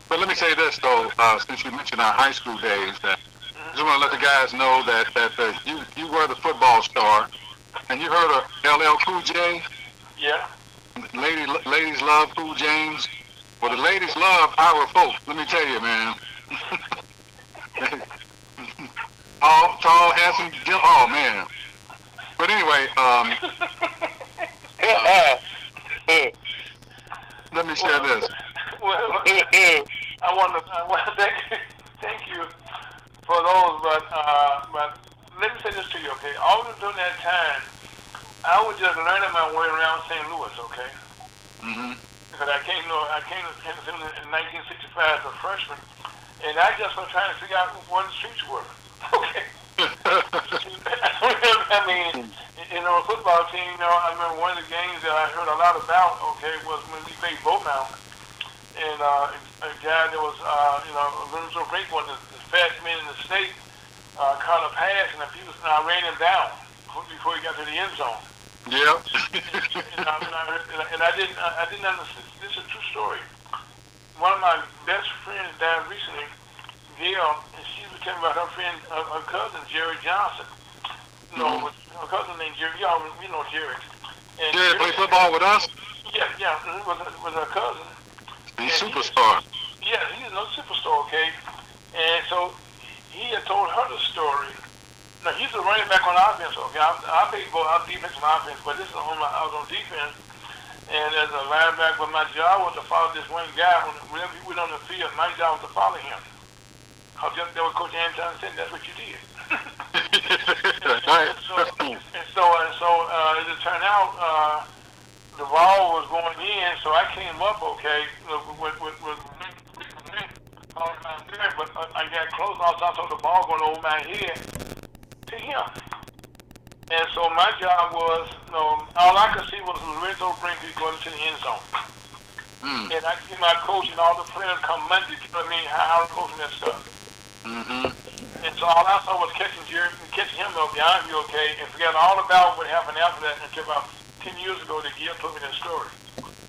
But let me say this though, since you mentioned our high school days, that I just want to let the guys know that you were the football star, and you heard of LL Cool J. Yeah. Ladies love Cool James. Well, the ladies love our folks. Let me tell you, man. Tall, handsome, oh man. But anyway, let me share this. Well, I want to thank you for those, but let me say this to you, okay? All during that time, I was just learning my way around St. Louis, okay? Mm-hmm. Because I came to in 1965 as a freshman, and I just was trying to figure out what the streets were, okay? I mean, you know, a football team, you know, I remember one of the games that I heard a lot about, okay, was when we played Beaumont. And a guy that was, you know, a little so great one, the fastest man in the state, caught a pass, and I ran him down before he got to the end zone. Yep. and I didn't understand. This is a true story. One of my best friends died recently, Gail, and she was telling about her friend, her cousin, Jerry Johnson. You know, with her cousin named Jerry. Y'all, you know Jerry. And Jerry played football with us? Yeah, with her cousin. He's a superstar. Yeah, he's no superstar, okay? And so he had told her the story. Now, he's a running back on offense, okay? I played both defense and offense, but I was on defense. And as a linebacker, my job was to follow this one guy. Whenever he went on the field, my job was to follow him. That was Coach Anton said, that's what you did. Right. And so as it turned out, the ball was going in, so I came up, okay, but I got close, and I saw the ball going over my head to him. And so my job was, you know, all I could see was Lorenzo Brinkley going to the end zone. And I see my coach and all the players come Monday, you know what I mean, how I'm coaching that stuff. Mm-hmm. And so all I saw was catching him behind me, okay, and forget all about what happened after that until about 10 years ago that Gil told me that story.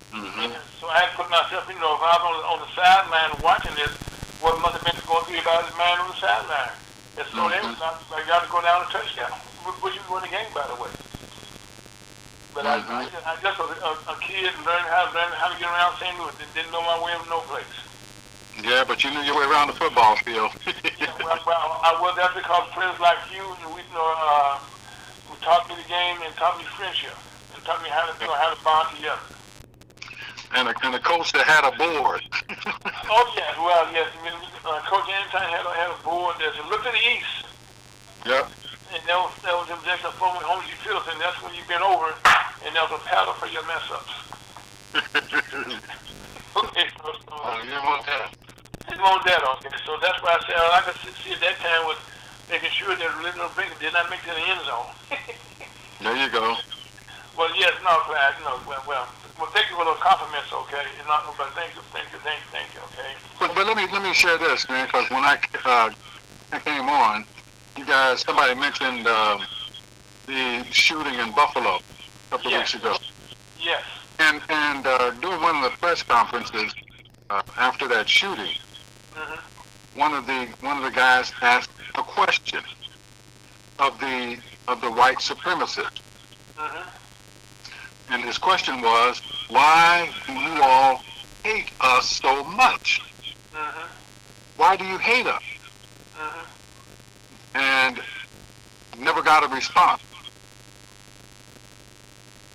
Mm-hmm. So I had to put myself, you know, if I was on the sideline watching this, what must have been going through about his man on the sideline. And so they was like, got to go down a touchdown, which was won the game, by the way. But I just was a kid learning how to get around St. Louis. Didn't know my way of no place. Yeah, but you knew your way around the football field. Yeah, well, I was there because friends like you, we taught me the game and taught me friendship and taught me how to bond together. And a coach that had a board. Oh yes, well yes. I mean, Coach Anton had a board that looked to the east. Yep. And that was just a form of Holmes Fields, and that's when you bent over, and there was a paddle for your mess ups. Okay, so You want that? you want that, okay. So that's why I said all I could see at that time was making sure that Little Brinkley did not make it to the end zone. There you go. Well, yes, no, Clyde, no, well, thank you for those compliments, okay. But thank you, okay. But let me share this, man, because when I came on, you guys, somebody mentioned the shooting in Buffalo a couple of weeks ago. Yes. And during one of the press conferences after that shooting, one of the guys asked a question of the white supremacists. And his question was, why do you all hate us so much? Why do you hate us? And never got a response.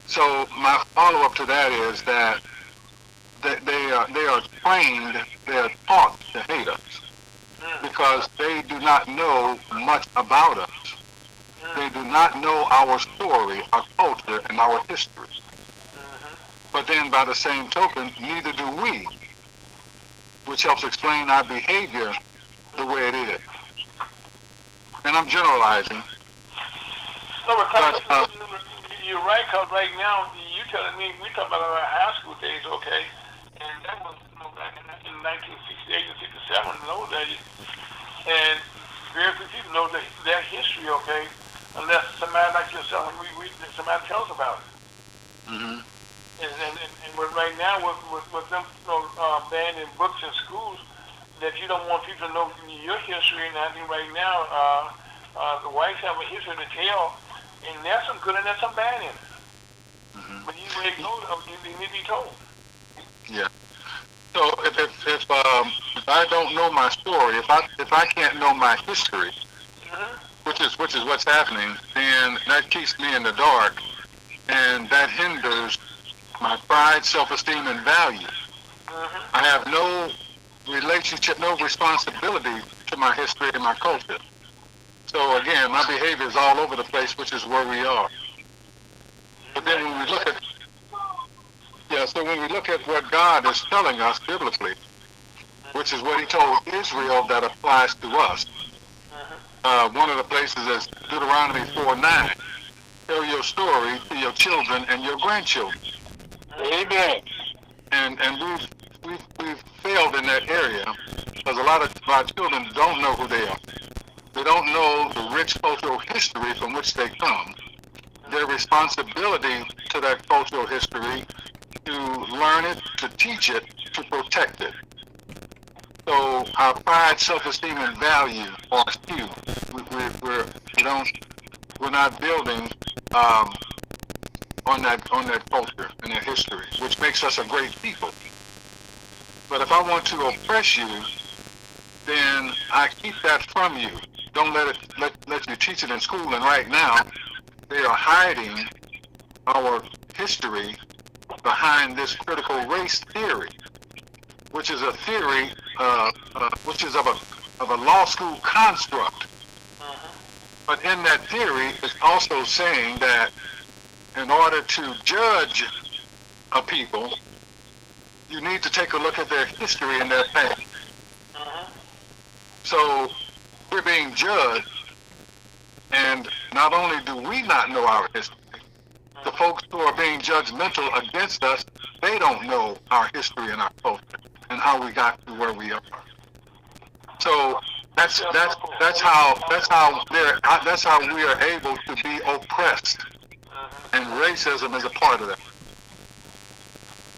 So my follow-up to that is that they are trained, they are taught to hate us because they do not know much about us. They do not know our story, our culture, and our history. But then by the same token, neither do we, which helps explain our behavior the way it is. And I'm generalizing. No, but right, because right now, you telling me, we talking about our high school days, okay? And that was back in 1968 and 67, in those days. And very few people know their history, okay? Unless somebody like yourself, somebody tells about it. Mm-hmm. And right now, with them banning books in schools, that you don't want people to know your history. And I think right now, the whites have a history to tell, and there's some good and there's some bad in it. Mm-hmm. But you ignore them, you need to be told. Yeah. So if I don't know my story, if I can't know my history, which is what's happening, then that keeps me in the dark, and that hinders my pride, self-esteem, and value. I have no relationship, no responsibility to my history and my culture. So again, my behavior is all over the place, which is where we are. But then when we look at when we look at what God is telling us biblically, which is what He told Israel that applies to us. One of the places is Deuteronomy 4:9. Tell your story to your children and your grandchildren. Amen. And we've failed in that area because a lot of our children don't know who they are. They don't know the rich cultural history from which they come. Their responsibility to that cultural history, to learn it, to teach it, to protect it. So our pride, self-esteem, and value are skewed. We're not building on that culture and that history, which makes us a great people. But if I want to oppress you, then I keep that from you. Don't let you teach it in school. And right now, they are hiding our history behind this critical race theory, which is a theory, which is of a law school construct. But in that theory, it's also saying that in order to judge a people, you need to take a look at their history and their past. So we're being judged, and not only do we not know our history, the folks who are being judgmental against us, they don't know our history and our culture and how we got to where we are. So that's how we are able to be oppressed, and racism is a part of that.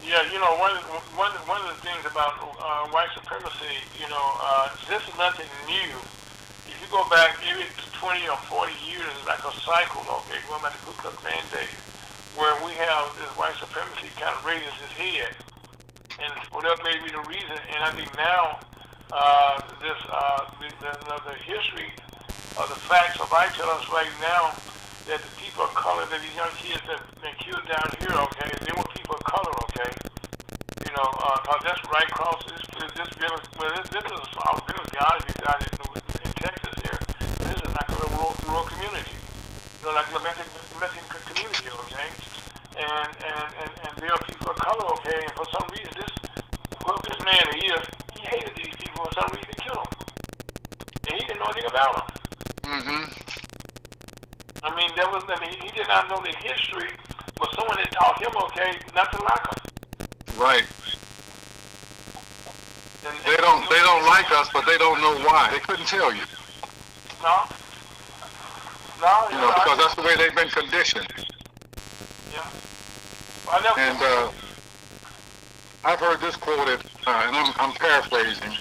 Yeah, one of the things about white supremacy, this is nothing new. If you go back maybe 20 or 40 years, it's like a cycle, okay, going back to Ku Klux Klan days, where we have this white supremacy kind of raises its head, and whatever may be the reason. And I think now the history of the facts of life tell us right now that the people of color, that these young kids that have been killed down here, okay, they were people of color, okay. Cause that's right across this village. Well, this is a small village, guys, down in Texas here. This is like a rural community, like a Mexican community, okay. And there are people of color, okay. And for some reason, whoever this man is, he hated these people. For some reason, he killed them, and he didn't know anything about them. He did not know the history, but someone had taught him, okay, not to like them. Right. They don't like us, but they don't know why. They couldn't tell you. No, because that's the way they've been conditioned. Yeah. And I've heard this quoted, and I'm paraphrasing,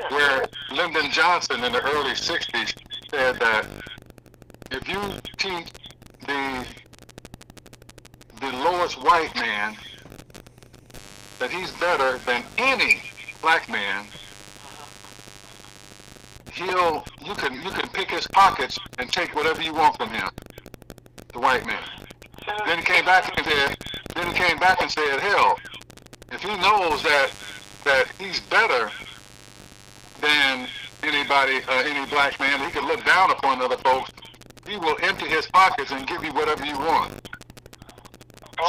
where Lyndon Johnson in the early 60s said that if you teach the lowest white man that he's better than any black man, you can pick his pockets and take whatever you want from him, the white man. Then he came back and said, hell, if he knows that he's better than anybody, any black man, he can look down upon other folks, he will empty his pockets and give you whatever you want.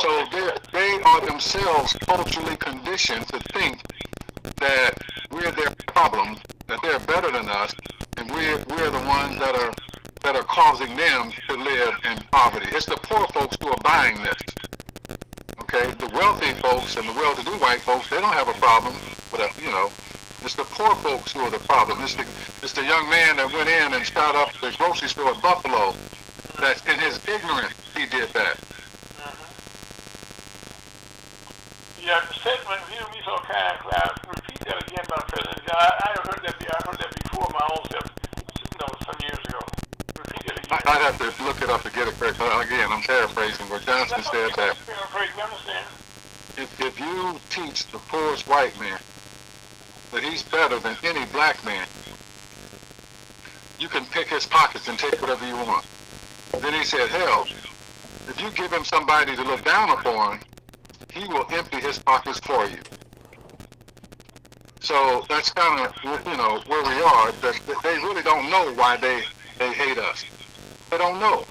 So they are themselves culturally conditioned to think that we're their problem, that they're better than us, and we're the ones that that are causing them to live in poverty. It's the poor folks who are buying this. Okay, the wealthy folks and the well-to-do white folks, they don't have a problem with a, it's the poor folks who are the problem. It's the young man that went in and started up the grocery store at Buffalo. That in his ignorance he did that. Yeah, the statement you be so kind, Clyde. Repeat that again, my President. I heard that before my own self, some years ago. Repeat it again. I'd have to look it up to get it correct. Again, I'm paraphrasing, but Johnson said that if you teach the poorest white man that he's better than any black man, you can pick his pockets and take whatever you want. Then he said, hell, if you give him somebody to look down upon, he will empty his pockets for you. So that's kind of, where we are. That they really don't know why they hate us. They don't know.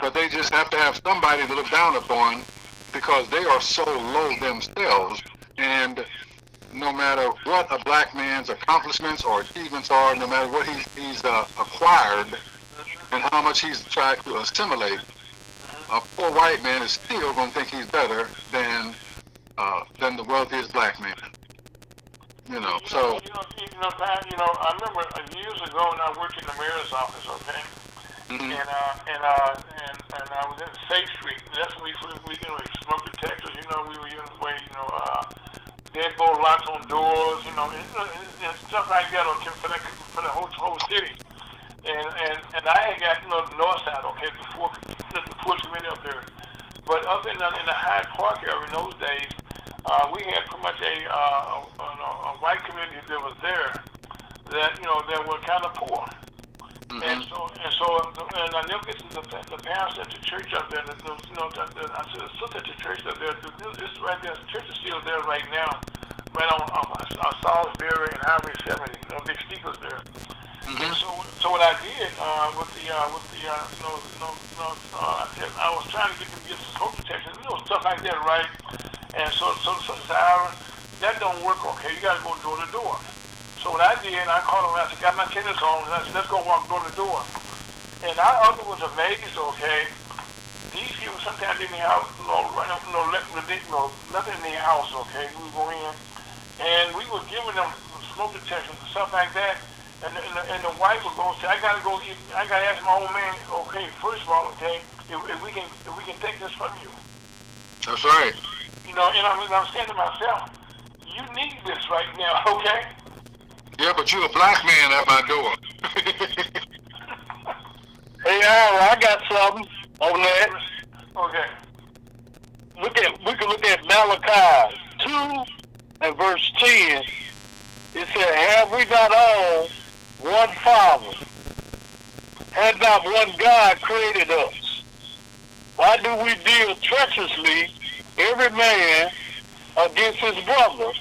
But they just have to have somebody to look down upon because they are so low themselves. And no matter what a black man's accomplishments or achievements are, no matter what he's acquired and how much he's tried to assimilate, a poor white man is still going to think he's better than the wealthiest black man. I remember years ago when I worked in the mayor's office, okay, and I was in Safe Street. That's when we smoke detectors. We were using the way, deadbolt locks on doors, and stuff like that, okay, for the whole city. And I had got north side, okay, before committee up there. But up in the Hyde Park area in those days, we had pretty much a white community that was there that that were kind of poor. And I never get to the pastor at the church up there. I said, the sister at the church up there. This right there, the church is still there right now, right on Salisbury and Highway 70. Big steeples there. And so what I did I was trying to get them to get some smoke detection, stuff like that, right? And so that don't work, okay? You got to go door to door. So what I did, I called them. I said, got my tennis on, and I said, let's go walk door to door. And I was amazed, okay? These people sometimes didn't have nothing in their house, okay? We would go in, and we were giving them smoke detection and stuff like that. And the wife would go say, I gotta ask my old man, okay, first of all, okay, if we can take this from you. That's right. And I'm saying to myself, you need this right now, okay? Yeah, but you're a black man at my door. Hey, Al, I got something on that. Okay. We can look at Malachi 2 and verse 10. It said, have we not all one Father? Had not one God created us? Why do we deal treacherously, every man against his brother,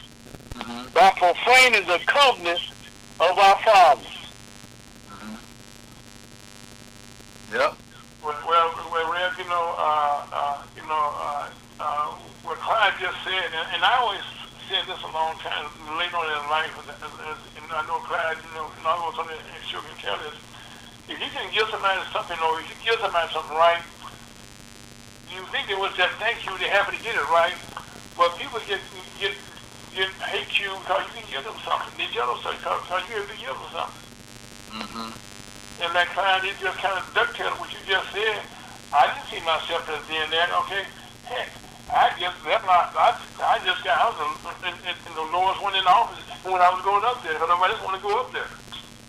by profaning the covenant of our fathers? Yep. Well, Rev, what Clyde just said, and I always said this a long time, later on in life, and I know Clyde, and I was on it, and sure can tell this, if you can give somebody something, or if you give somebody something right, you think it was just thank you, they're happy to get it right, but people hate you because you can give them something. They jealous because you have to give them something. And that Clyde, it just kind of ducktailed what you just said. I didn't see myself as being that, okay? Heck, I was in the lowest one in the office when I was going up there, because nobody else want to go up there.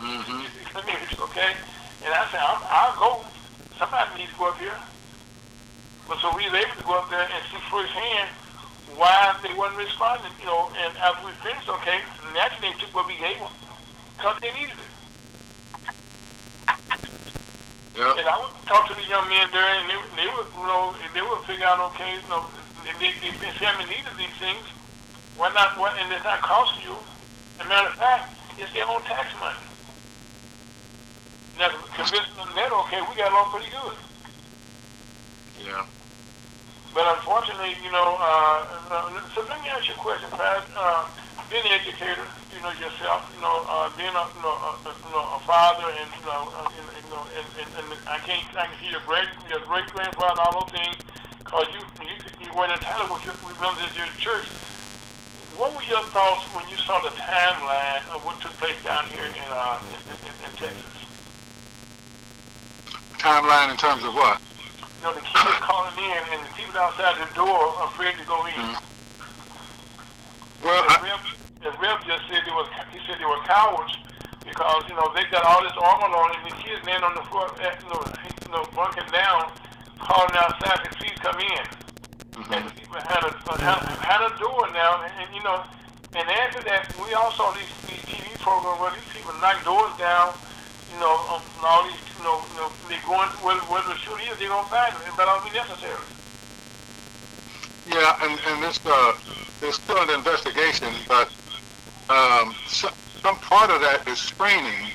Okay? And I said, I'll go. Somebody needs to go up here. But so we were able to go up there and see firsthand why they wasn't responding, and after we finished, okay, naturally they took what we gave them, because they needed it. Yep. And I would talk to the young men there, and they would figure out, okay, if the family needed these things, why not? And it's not costing you. As a matter of fact, it's their own tax money. Now, convincing them that, okay, we got along pretty good. Yeah. But unfortunately, so let me ask you a question, Pat. being an educator, yourself, being a father, and and I can see your great grandfather, and all those things, because you were entirely with members of your church. What were your thoughts when you saw the timeline of what took place down here in Texas? Timeline in terms of what? The kids calling in and the people outside the door afraid to go in. Mm-hmm. Well, the Rev just said he said they were cowards because they got all this armor on and the kids laying on the floor, bunking down, calling outside to please come in. Mm-hmm. And the people had a door now, and after that we also saw these TV programs where these people knock doors down, and all these, they go in where the shooter is, they're gonna find them, but it'll be necessary. Yeah, and this there's still an investigation, but some part of that is training,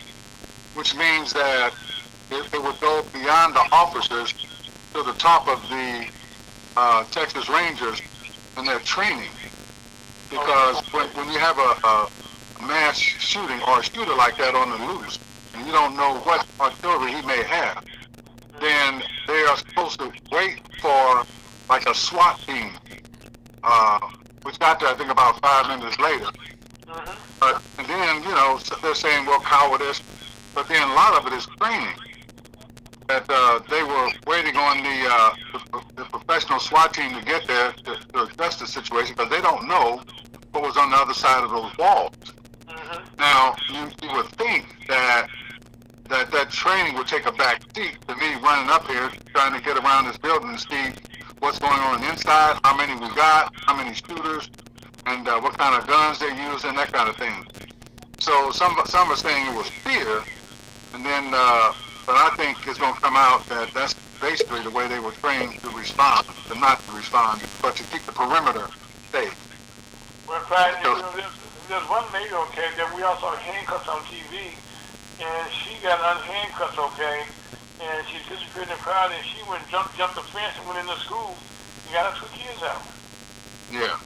which means that it would go beyond the officers to the top of the Texas Rangers and their training. Because when you have a mass shooting or a shooter like that on the loose, and you don't know what artillery he may have, then they are supposed to wait for like a SWAT team, which got there I think about 5 minutes later. And then, they're saying, well, cowardice, but then a lot of it is training. That they were waiting on the professional SWAT team to get there to address the situation because they don't know what was on the other side of those walls. Now, you would think that training would take a back seat to me running up here trying to get around this building and see what's going on inside, how many we got, how many shooters, and what kind of guns they're using, that kind of thing. So some are saying it was fear, and then, but I think it's going to come out that that's basically the way they were trained to respond, to not to respond, but to keep the perimeter safe. Well, Clyde, there's one lady, okay, that we all saw handcuffs on TV, and she got unhandcuffed, okay, and she disappeared in the crowd, and she went jumped the fence and went into school and got her 2 kids out. Yeah.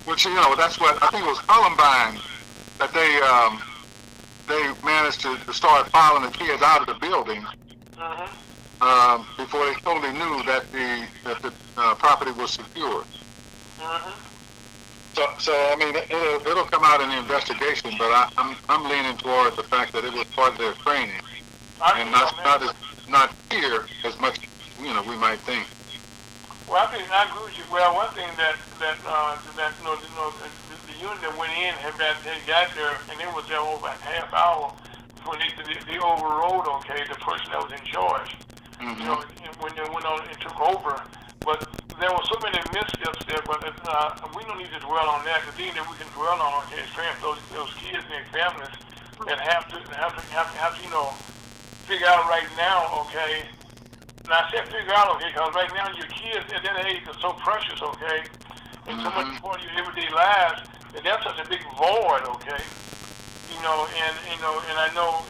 Which, that's what, I think it was Columbine that they managed to start filing the kids out of the building before they totally knew that the property was secured. So I mean, it'll come out in the investigation, but I'm leaning toward the fact that it was part of their training, and not fear as much we might think. Well, I agree with you. Well, one thing that the unit that went in they got there and it was there over a half hour before they overrode, okay, the person that was in charge. When they went on and took over, but there were so many missteps there. But we don't need to dwell on that. The thing that we can dwell on, okay, is those kids and their families that have to figure out right now, okay. And I said figure out, okay, because right now your kids at that age are so precious, okay, and so much part of your everyday lives that that's such a big void, okay. And I know,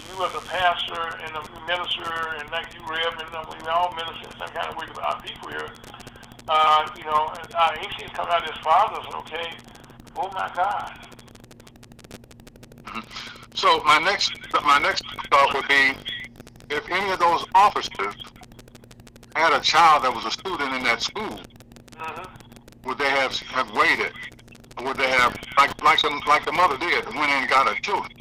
you as a pastor and a minister, and like you, Reb, and we all minister in some kind of way to our people here. Our ancients come out as fathers, okay. Oh my God. So my next thought would be, if any of those officers had a child that was a student in that school, would they have waited? Or would they have, like the mother did, went in and got her children?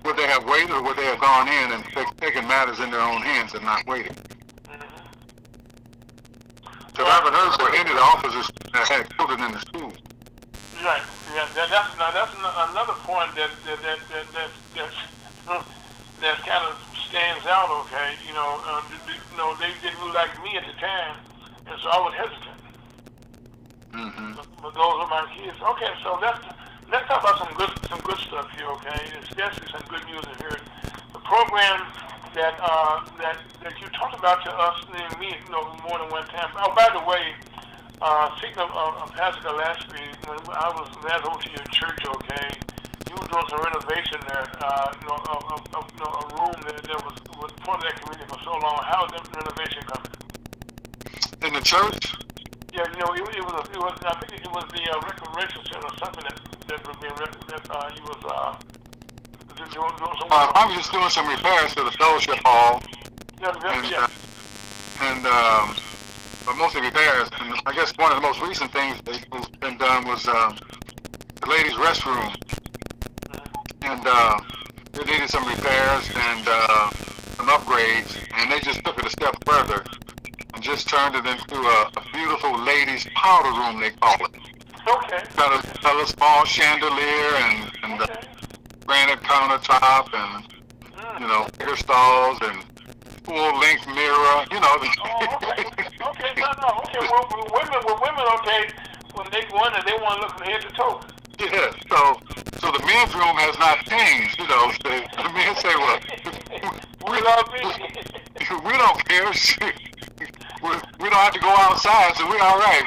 Would they have waited, or would they have gone in and taken matters in their own hands and not waited? Because I haven't heard where any of the officers that had children in the school. Right. Yeah. That's another point that kind of stands out. Okay. They didn't look like me at the time, and so I was hesitant. But those are my kids. Okay. So let's talk about some good stuff here. Okay. Especially some good news here. The program that you talked about to us and me, more than one time. Oh, by the way, speaking of Pastor Gillespie, when I was last over to your church, okay, you were doing some renovation there, a room that was part of that community for so long. How is that renovation coming? In the church? Yeah, Yeah, you know, I think it was the recreation center or something that was being he was doing some. I was just doing some repairs to the fellowship hall, but mostly repairs. And I guess one of the most recent things that's been done was the ladies' restroom, and they needed some repairs and some upgrades, and they just took it a step further and just turned it into a beautiful ladies' powder room, they call it. Okay. Got a small chandelier and granite countertop and bigger stalls and full-length mirror, Okay. Okay. Well, women, okay, when they go in there, they want to look from head to toe. Yeah, so the men's room has not changed, The men say, well, we love me. we don't care. We don't have to go outside, so we're all right.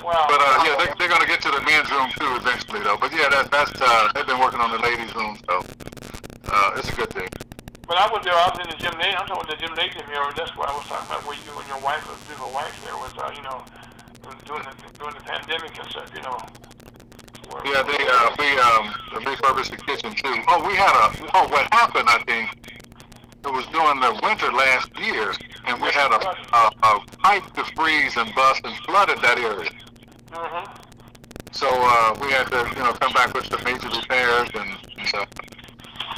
Wow. But they're going to get to the men's room too eventually, though. But yeah, that's they've been working on the ladies' room, so it's a good thing. But I was in the gymnasium. I'm talking about the gymnasium area. That's what I was talking about, where you and your wife, beautiful wife, there was, during the pandemic and stuff, Yeah, we refurbished the kitchen too. Oh, what happened, I think, it was during the winter last year, and we had a pipe to freeze and bust and flooded that area. Mm-hmm. So we had to, come back with some major repairs, and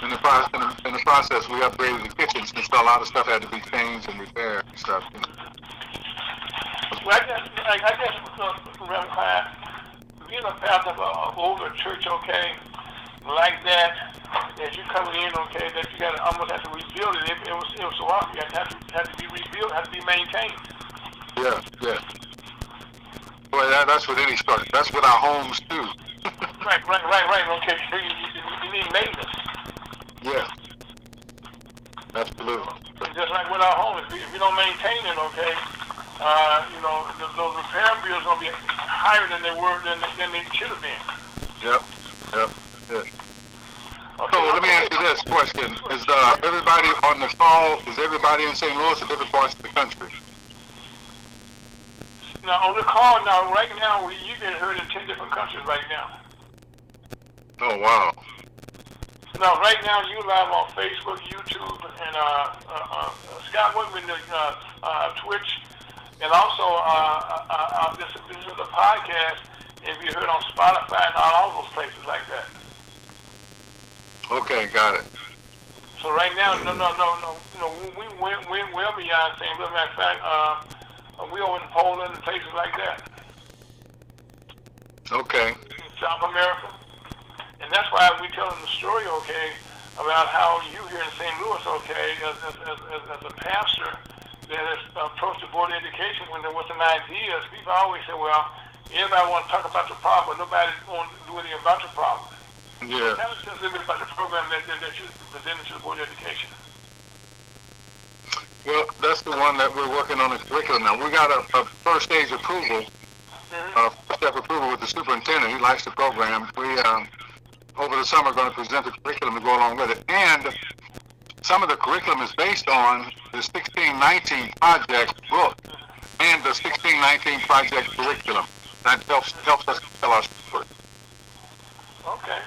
in the process, we upgraded the kitchen since a lot of stuff had to be changed and repaired and stuff. Well, I guess, Reverend Clyde, being a pastor of an older church, okay, like that, as you coming in, okay, that you got to almost have to rebuild it. It was so hard. You had to be rebuilt, had to be maintained. Yeah. Boy, that's with any structure. That's with our homes too. Right. Okay, you need maintenance. Yeah. Absolutely. Just like with our homes, if you don't maintain it, okay, those repair bills are going to be higher than they should have been. Yep. Okay. So let me ask you this question: is everybody on the call? Is everybody in St. Louis or different parts of the country? Now on the call now, right now, you get heard in 10 different countries right now. Oh wow. Now, right now, you live on Facebook, YouTube, and Scott, what we do, Twitch, and also this is a podcast. If you heard on Spotify and all those places like that. Okay, got it. So right now, no, we're beyond St. Louis. Matter of fact, we over in Poland and places like that. Okay. In South America. And that's why we're telling the story, okay, about how you here in St. Louis, okay, as a pastor that has approached the board of education when there was some ideas. People always say, well, everybody want to talk about the problem, but nobody want to do anything about the problem. Yeah. Tell us just a little bit about the program that you presented to the board of education. Well, that's the one that we're working on the curriculum now. We got a first stage approval, first step approval with the superintendent. He likes the program. We over the summer going to present the curriculum to go along with it, and some of the curriculum is based on the 1619 project book and the 1619 project curriculum. That helps us tell our story. Okay.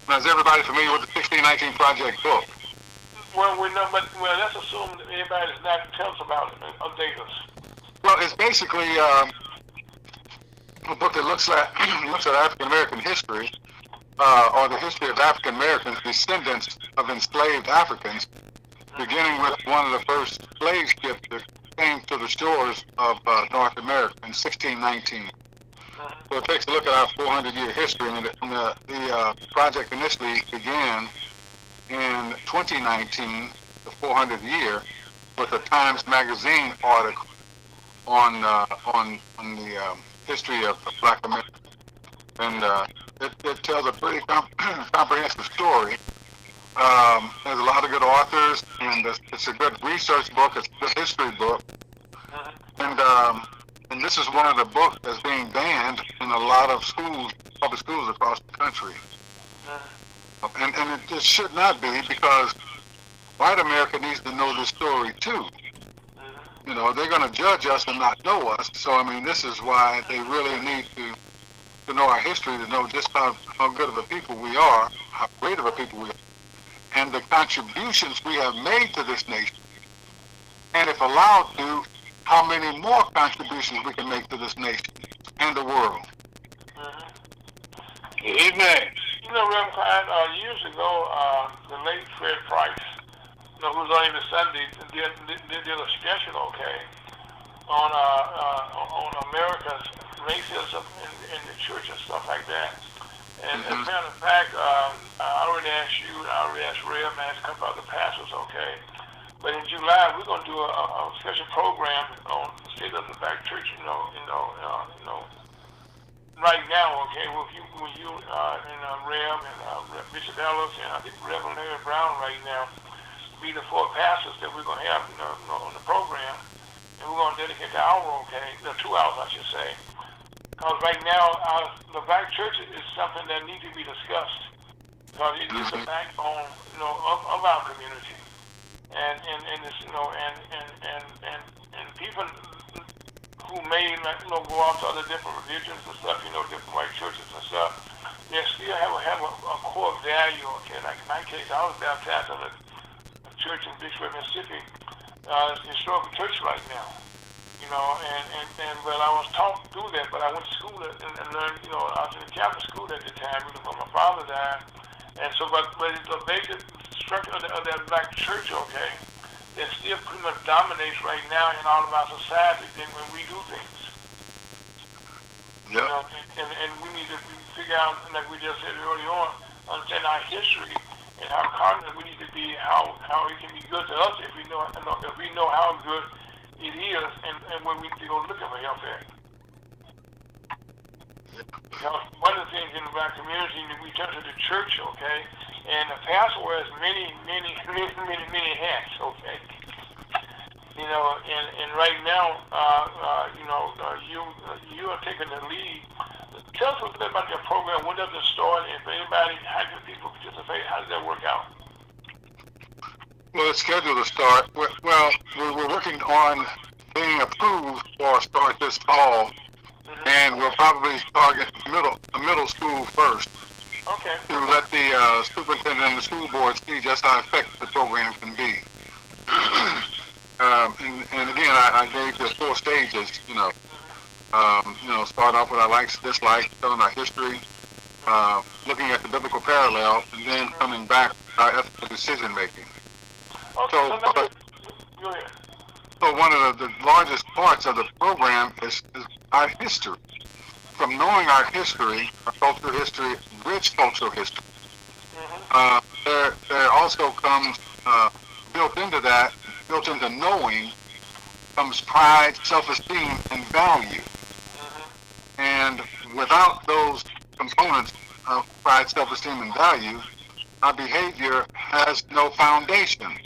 Now, is everybody familiar with the 1619 project book? Well, we know, but let's assume that everybody does not tell us about it, update us. Well, it's basically a book that looks at African American history, or the history of African Americans, descendants of enslaved Africans, beginning with one of the first slave ships that came to the shores of North America in 1619. So it takes a look at our 400-year history, and the project initially began in 2019, the 400th year, with a Times Magazine article on the history of Black America, and it tells a pretty comprehensive story. There's a lot of good authors, and it's a good research book. It's a good history book, and this is one of the books that's being banned in a lot of schools, public schools across the country. And it just should not be, because white America needs to know this story too. they're going to judge us and not know us. So, I mean, this is why they really need to know our history, to know just how good of a people we are, how great of a people we are, and the contributions we have made to this nation. And if allowed to, how many more contributions we can make to this nation and the world. Amen. Reverend Clyde, years ago, the late Fred Price, who's on every Sunday, did a special, on America's racism in the church and stuff like that. And as a matter of fact, I already asked you, I already asked Rev, and asked a couple other pastors, But in July, we're going to do a special program on the state of the Black church, right now, with you and Rev and Bishop Ellis and I think Reverend Larry Brown right now, be the 4 pastors that we're going to have on the program. And we're going to dedicate the hour, 2 hours, I should say. Because right now, the Black church is something that needs to be discussed. Because it's the backbone, of our community. And it's, and people who may go off to other different religions and stuff, different white churches and stuff, they still have a core value. Like in my case, I was baptized in a church in Vicksburg, Mississippi. It's a historical church right now. But I was taught through that. But I went to school and learned. I was in the Catholic school at the time before my father died. And so, but the basic structure of that Black church, that still pretty much dominates right now in all of our society when we do things. Yeah. And we need to figure out, like we just said early on, understand our history and how cognizant we need to be, how it can be good to us if we know how good it is, and when we need to go looking for help at. Because one of the things in the Black community, we turn to the church, and the pastor wears many hats, and right now, you are taking the lead. Tell us a little bit about your program. When does it start? And if anybody, how do people participate? How does that work out? Well, it's scheduled to start. Well, we're working on being approved for a start this fall, and we'll probably target the middle school first. Okay. To let the superintendent and the school board see just how effective the program can be. And again, I gave the 4 stages. Start off with our likes, dislikes, telling our history, looking at the biblical parallel, and then coming back to our ethical decision making. Okay, go ahead. So one of the largest parts of the program is our history. From knowing our history, our cultural history, rich cultural history, there also comes built into knowing, comes pride, self-esteem, and value. And without those components of pride, self-esteem, and value, our behavior has no foundation.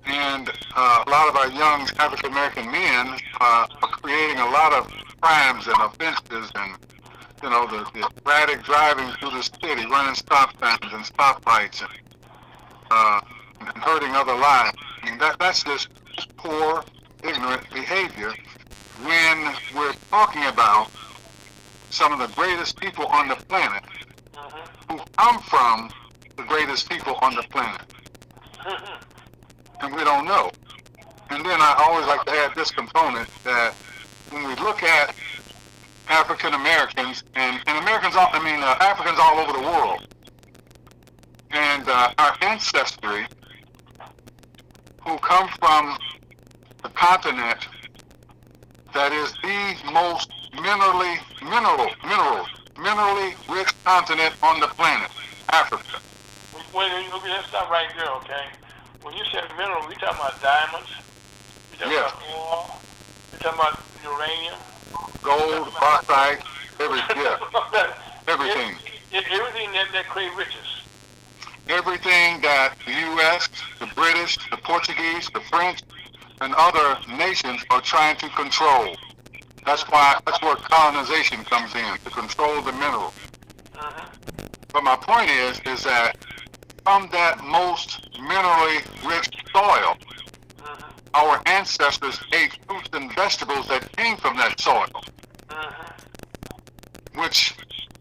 And a lot of our young African American men are creating a lot of crimes and offenses, and the erratic driving through the city, running stop signs and stoplights, and hurting other lives. I mean, that's just poor, ignorant behavior when we're talking about some of the greatest people on the planet who come from the greatest people on the planet. And we don't know. And then I always like to add this component, that when we look at African Americans and Africans all over the world, and our ancestry, who come from the continent that is the most minerally rich continent on the planet, Africa. Wait, let's stop right there, okay? When you said mineral, we talking about diamonds, we talking about oil, we talking about uranium, gold, bauxite, everything. Everything that create riches. Everything that the U.S., the British, the Portuguese, the French, and other nations are trying to control. That's where colonization comes in, to control the mineral. But my point is that from that most minerally rich soil, our ancestors ate fruits and vegetables that came from that soil, which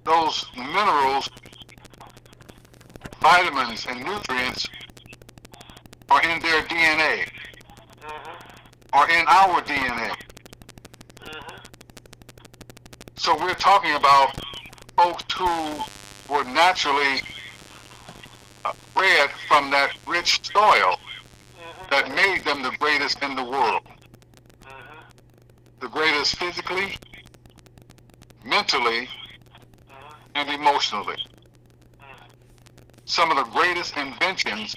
those minerals, vitamins, and nutrients are in their DNA, are in our DNA. So we're talking about folks who were naturally bred from that rich soil that made them the greatest in the world. The greatest physically, mentally, and emotionally. Some of the greatest inventions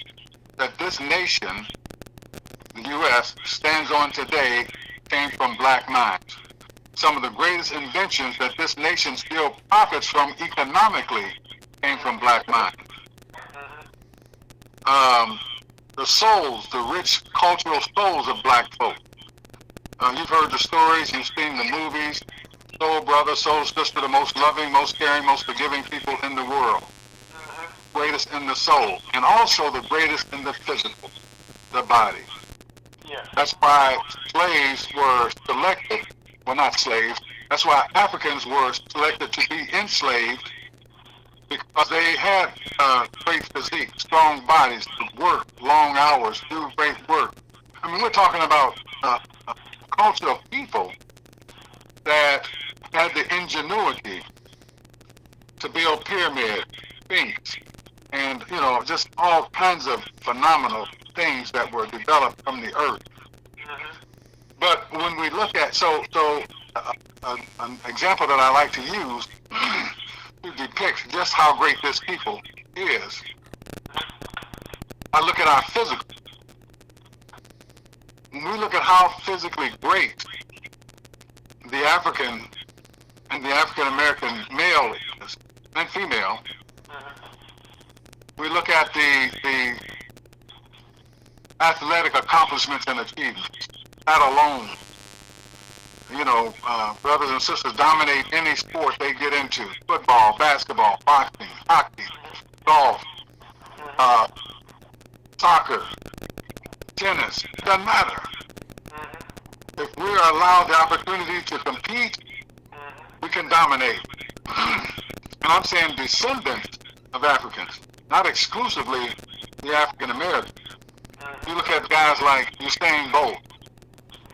that this nation, the U.S., stands on today came from black minds. Some of the greatest inventions that this nation still profits from economically came from black minds. The souls, the rich cultural souls of black folk. You've heard the stories, you've seen the movies. Soul brother, soul sister, the most loving, most caring, most forgiving people in the world. Greatest in the soul. And also the greatest in the physical, the body. Yes. That's why slaves were selected. Well, not slaves. That's why Africans were selected to be enslaved, because they had great physique, strong bodies, to work long hours, do great work. I mean, we're talking about a culture of people that had the ingenuity to build pyramids, sphinx, and, you know, just all kinds of phenomenal things that were developed from the earth. But when we look at, an example that I like to use to depict just how great this people is, I look at our physical. When we look at how physically great the African and the African American male is, and female, we look at the athletic accomplishments and achievements. That alone, you know, brothers and sisters dominate any sport they get into. Football, basketball, boxing, hockey, golf, soccer, tennis, doesn't matter. If we're allowed the opportunity to compete, we can dominate. And I'm saying descendants of Africans, not exclusively the African Americans. You look at guys like Usain Bolt.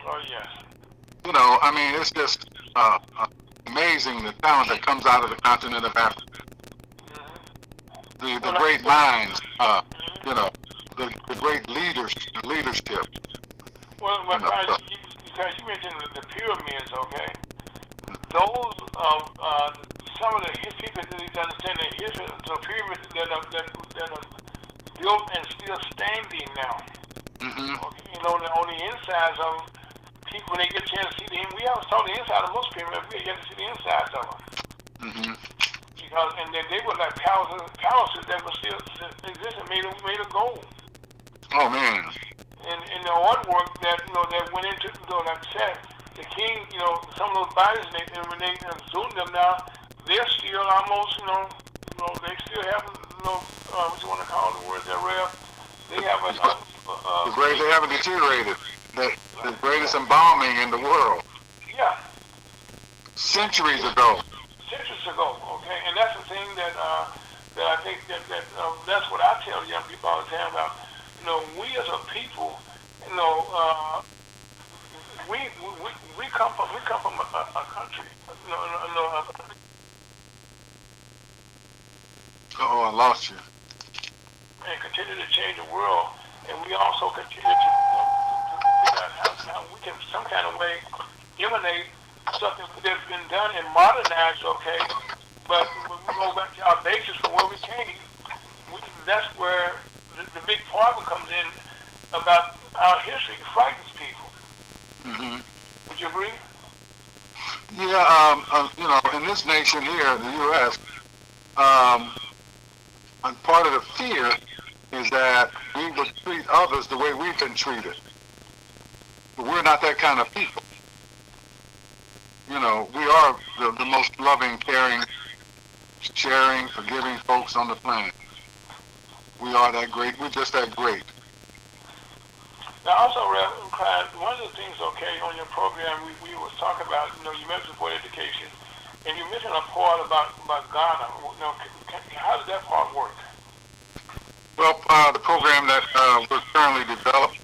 Oh, yes. You know, I mean, it's just amazing the talent that comes out of the continent of Africa. The great minds, you know, the great leadership. Well, because you mentioned the pyramids, okay? Those some of the people that need to understand the history of the pyramids that are built and still standing now. Okay, you know, on the insides of them, people, when they get a chance to see them, we always saw the inside of most pyramids, we get to see the insides of them. Because, and then they were like palaces that were still existing, made of gold. Oh, man. And the artwork that, you know, that went into, you know, like I said, the king, you know, some of those bodies, when they zoomed them now, they're still almost, you know, they still have, you know, what you want to call the word, they're rare. They have they haven't deteriorated. The greatest embalming in the world. Yeah. Centuries ago. Okay, and that's the thing that I think that's what I tell young people all the time about. You know, we as a people, you know, we come from a country. I lost you. And continue to change the world, and we also continue to figure out how we can, some kind of way, eliminate something that's been done and modernized, okay? But when we go back to our basis from where we came, that's where the big problem comes in about our history. It frightens people. Would you agree? Yeah, you know, in this nation here, the U.S., and part of the fear is that we would treat others the way we've been treated. But we're not that kind of people. You know, we are the most loving, caring, sharing, forgiving folks on the planet. We are that great. We're just that great. Now, Also, Reverend Clyde, one of the things, okay, on your program, we was talking about, you mentioned board education, and you mentioned a part about Ghana. How does that part work? Well, the program that we're currently developed,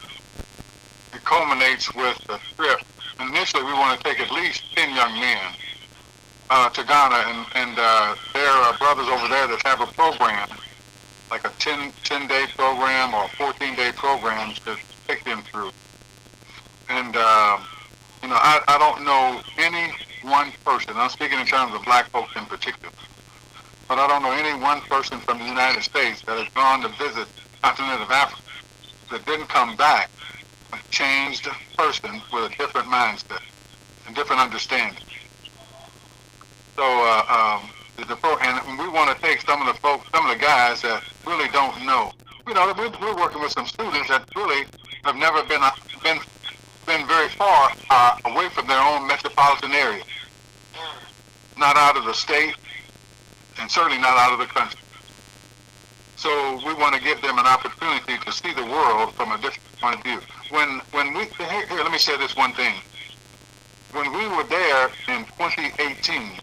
it culminates with a trip. Initially, we want to take at least 10 young men to Ghana, and there are brothers over there that have a program, like a 10-day program or a 14-day program to take them through. And, I don't know any one person, I'm speaking in terms of black folks in particular, but I don't know any one person from the United States that has gone to visit the continent of Africa that didn't come back a changed person with a different mindset and different understanding. So, and we want to take some of the guys that really don't know. We're working with some students that really have never been very far away from their own metropolitan area, not out of the state, and certainly not out of the country. So we want to give them an opportunity to see the world from a different point of view. Here, let me say this one thing. When we were there in 2018,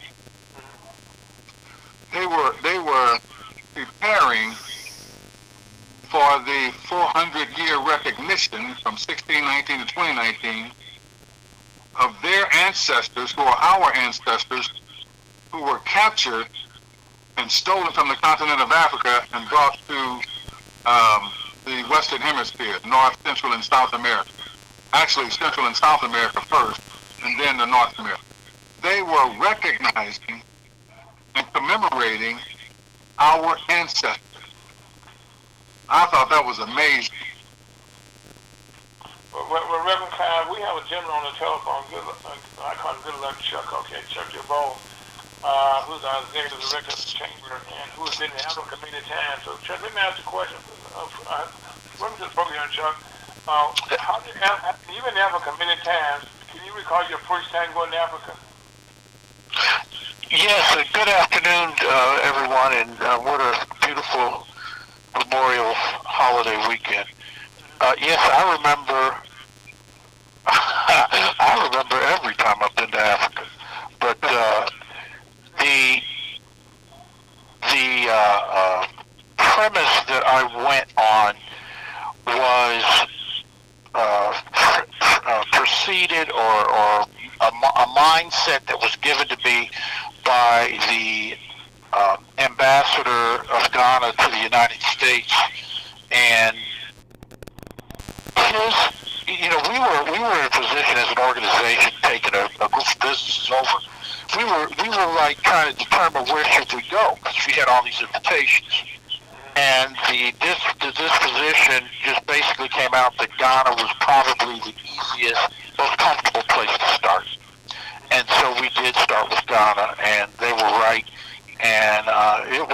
they were preparing for the 400-year recognition from 1619 to 2019 of their ancestors, who are our ancestors, who were captured and stolen from the continent of Africa and brought to the Western Hemisphere, North, Central, and South America. Actually, Central and South America first, and then the North America. They were recognizing and commemorating our ancestors. I thought that was amazing. Well, Reverend Clyde, we have a gentleman on the telephone, I call him Good Luck Chuck, okay, Chuck DeBow, who's our executive director of the chamber and who has been in Africa many times. So, Chuck, let me ask you a question. Welcome to the program, Chuck. You've been in Africa many times. Can you recall your first time going to Africa? Yes, good afternoon, everyone, and what a beautiful Memorial holiday weekend. Yes, I remember every time I've been to Africa, but the premise that I went on was preceded or a mindset that was given to me by the ambassador of Ghana to the United States, and we were in a position as an organization taking a group of businesses over. We were like trying to determine where should we go, because we had all these invitations, and the disposition just basically came out that Ghana was probably the easiest, most comfortable place to start. And so we did start with Ghana, and they were right, and it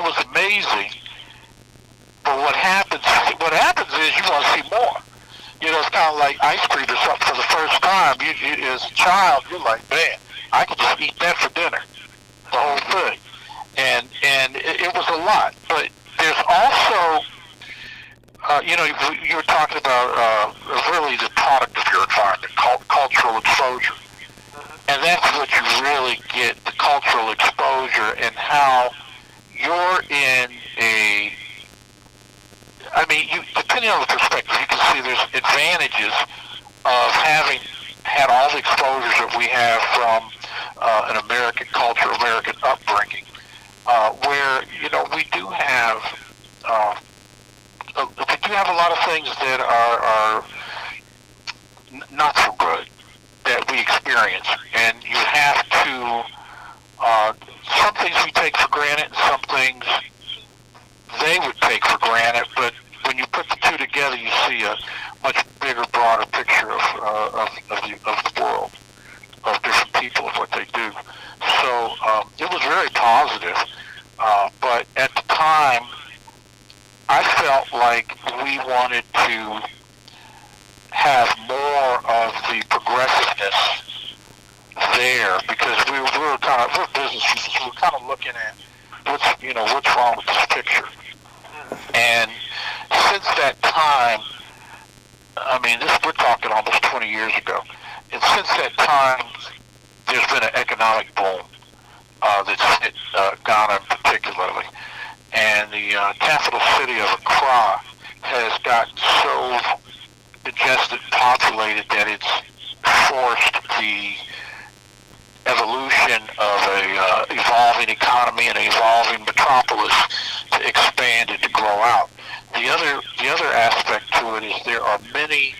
was amazing. But what happens is you want to see more. It's kind of like ice cream or something for the first time. You as a child, you're like, man, I could just eat that for dinner, the whole thing. And it was a lot. But there's also, you were talking about really the product of your environment, cultural exposure. And that's what you really get, the cultural exposure, and how you're in depending on the perspective, you can see there's advantages of having had all the exposures that we have from an American culture, American upbringing, where, we do have a lot of things that are not so good that we experience, and you have to, some things we take for granted, and some things they would take for granted, but when you put the two together, you see a much bigger, broader picture of the world, of different people, of what they do. So it was very positive, but at the time, I felt like we wanted to have more of the progressiveness there, because we're business people, so we're kind of looking at what's wrong with this picture. And since that time, I mean, we're talking almost 20 years ago. And since that time, there's been an economic boom that's hit Ghana particularly. And the capital city of Accra has gotten so congested, populated, that it's forced the evolution of a evolving economy and an evolving metropolis to expand and to grow out. The other aspect to it is there are many,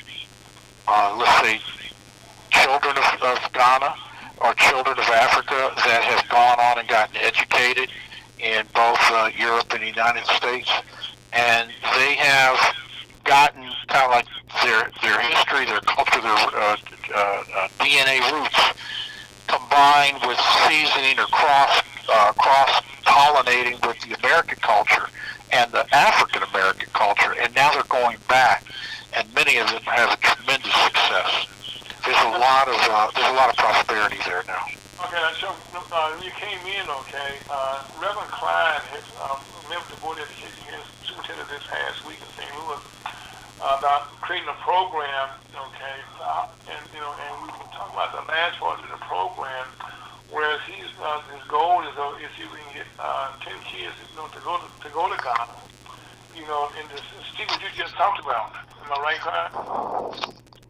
let's say, children of Ghana or children of Africa that have gone on and gotten educated in both Europe and the United States, and they have gotten kind of like their history, their culture, their DNA roots combined with seasoning or cross-pollinating with the American culture and the African American culture, and now they're going back, and many of them have a tremendous success. There's a lot of prosperity there now. Okay, so when you came in, Reverend Clyde has met with the Board of Education here, superintendent this past week in St. Louis, about creating a program, and and we were talking about the last part of the program, whereas his goal is if we can get 10 kids, to go to Ghana, and see what you just talked about. Am I right, Clyde?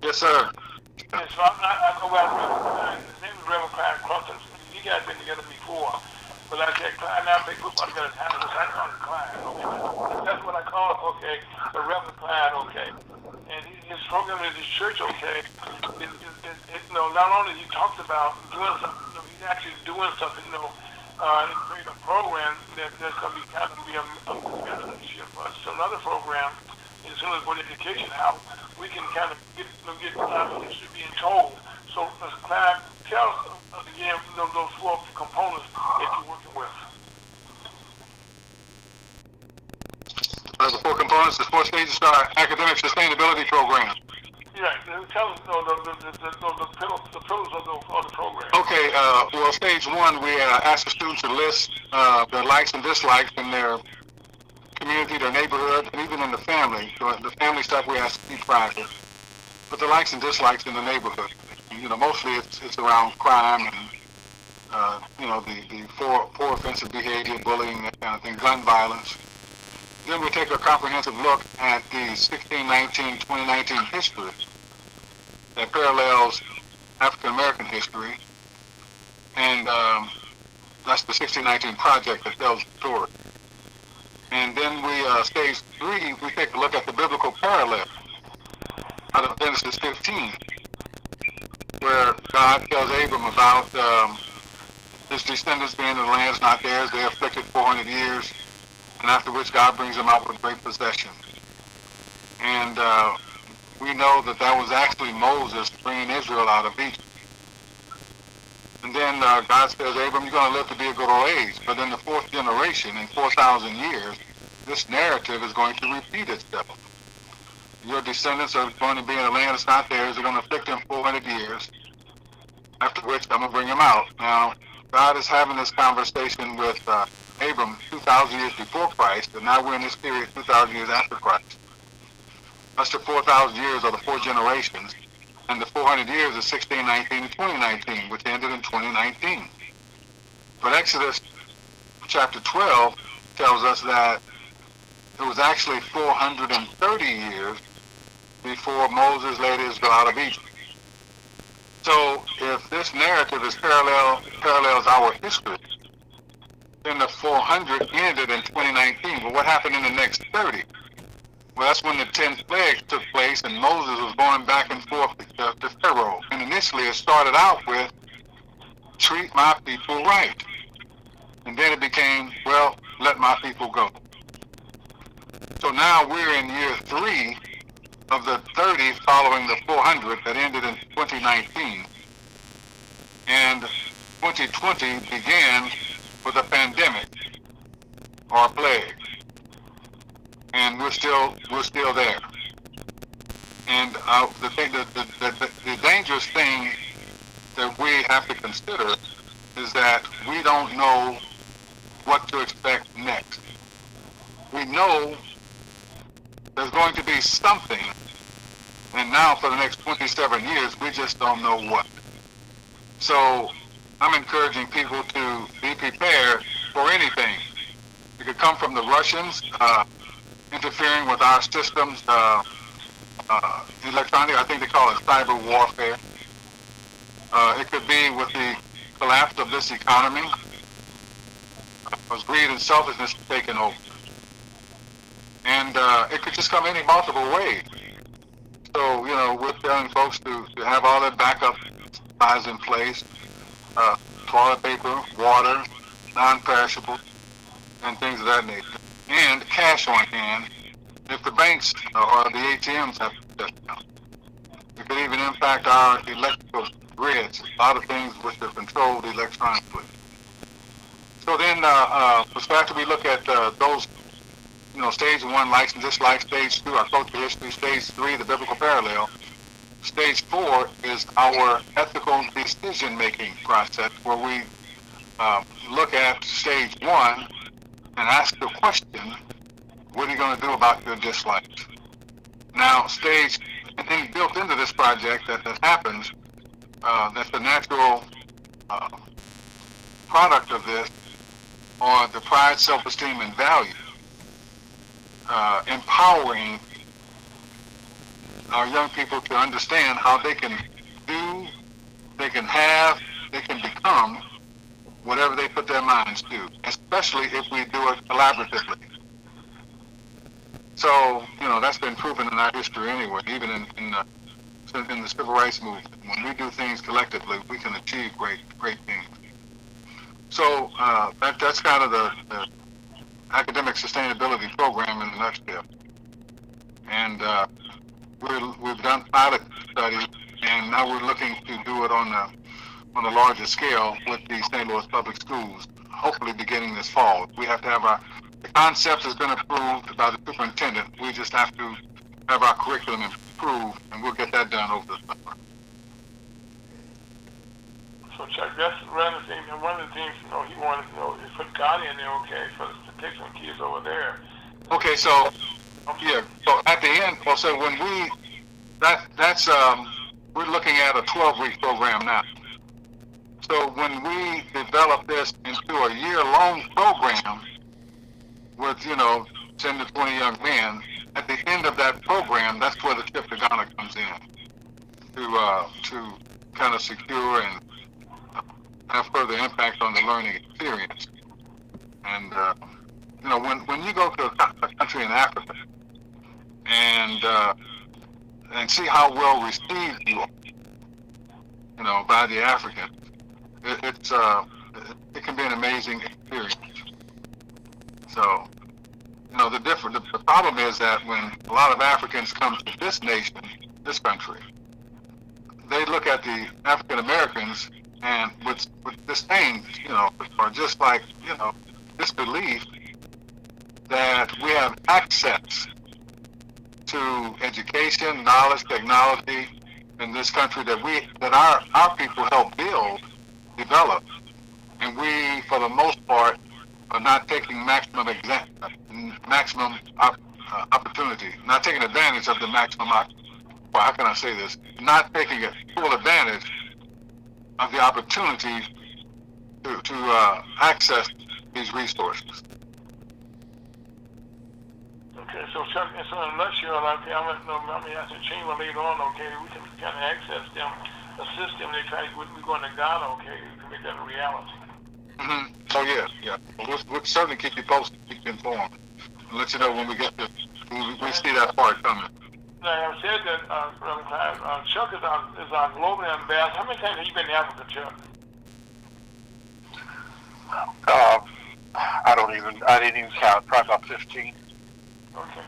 Yes, sir. And so I go by Reverend Clyde. His name is Reverend Clyde Crumpton. You guys been together before, but I said Clyde. Now I play football together. I call him Clyde. Okay, that's what I call it. Okay, the Reverend Clyde. Okay, and his program at his church. Okay, not only he talks about doing something, he's actually doing something. And create a program that's going to be kind of be a scholarship for us. So another program is for education, how we can kind of get history being told. So, Clyde, tell us again those 4 components that you're working with. The 4 components, the 4 stages of our academic sustainability program. Yeah, tell us the pillars of the program. Okay, well, stage 1, we ask the students to list their likes and dislikes in their community, their neighborhood, and even in the family. So the family stuff we ask to keep private. But the likes and dislikes in the neighborhood. Mostly it's around crime and, the poor offensive behavior, bullying, that kind of thing, gun violence. Then we take a comprehensive look at the 1619-2019 history that parallels African American history, and that's the 1619 project that tells the story. And then we, stage 3, we take a look at the biblical parallel out of Genesis 15, where God tells Abram about his descendants being in the land is not theirs. They afflicted 400 years, and after which God brings them out with great possession. And we know that was actually Moses bringing Israel out of Egypt. And then God says, Abram, you're going to live to be a good old age. But in the 4th generation, in 4,000 years, this narrative is going to repeat itself. Your descendants are going to be in a land that's not theirs. They're going to afflict them 400 years, after which I'm going to bring them out. Now, God is having this conversation with Abram 2,000 years before Christ, and now we're in this period 2,000 years after Christ. That's the 4,000 years of the 4 generations, and the 400 years is 1619 to 2019, which ended in 2019. But Exodus chapter 12 tells us that it was actually 430 years before Moses led Israel out of Egypt. So if this narrative is parallels our history, then the 400 ended in 2019. But what happened in the next 30? Well, that's when the 10 plagues took place and Moses was going back and forth to Pharaoh. And initially it started out with, treat my people right. And then it became, well, let my people go. So now we're in year 3 of the 30 following the 400 that ended in 2019. And 2020 began with a pandemic or a plague. And we're still there. And the dangerous thing that we have to consider is that we don't know what to expect next. We know there's going to be something And now for the next 27 years, we just don't know what. So I'm encouraging people to be prepared for anything. It could come from the Russians interfering with our systems, electronic, I think they call it cyber warfare. It could be with the collapse of this economy, because greed and selfishness have taken over. And it could just come any multiple ways. So, we're telling folks to have all their backup supplies in place, toilet paper, water, non-perishable, and things of that nature. And cash on hand if the banks or the ATMs have shut down. It could even impact our electrical grids, a lot of things which are controlled electronically. So then, after we look at those, stage 1, license like stage 2, our cultural history, stage 3, the biblical parallel. Stage 4 is our ethical decision-making process, where we look at stage 1 and ask the question, what are you going to do about your dislikes? Now, and then built into this project that happens, that's the natural product of this, are the pride, self-esteem, and value. Empowering our young people to understand how they can do, they can have, they can become whatever they put their minds to, especially if we do it collaboratively. So, that's been proven in our history anyway, even in the civil rights movement. When we do things collectively, we can achieve great things. So that's kind of the academic sustainability program in a nutshell. And we've done pilot studies, and now we're looking to do it on a larger scale with the St. Louis Public Schools, hopefully beginning this fall. We have to have the concept has been approved by the superintendent. We just have to have our curriculum improved, and we'll get that done over the summer. So Chuck, that's one of the things he wanted to is put God in there, okay, to take some kids over there. Okay, so yeah, so at the end, so when we're looking at a 12-week program now. So when we develop this into a year-long program with 10 to 20 young men, at the end of that program, that's where the trip to Ghana comes in to kind of secure and have further impact on the learning experience. And when you go to a country in Africa and see how well received you are, by the Africans, it can be an amazing experience. So, the problem is that when a lot of Africans come to this nation, this country, they look at the African Americans and with disdain, or just like, disbelief that we have access to education, knowledge, technology in this country that our people help develop, and we, for the most part, are not taking maximum opportunity, not taking advantage of the maximum. How can I say this? Not taking full advantage of the opportunity to access these resources. Okay, so Chuck, in a nutshell, I'm going to ask the chamber later on, okay, we can kind of access them, assist them, we're going to Ghana, okay, to make that a reality. Mm-hmm. So yeah. We'll certainly keep you posted, keep you informed, and let you know when we see that part coming. Now, I've said that, Brother Clyde, Chuck is our global ambassador. How many times have you been to Africa, Chuck? I didn't even count, probably about 15. Okay.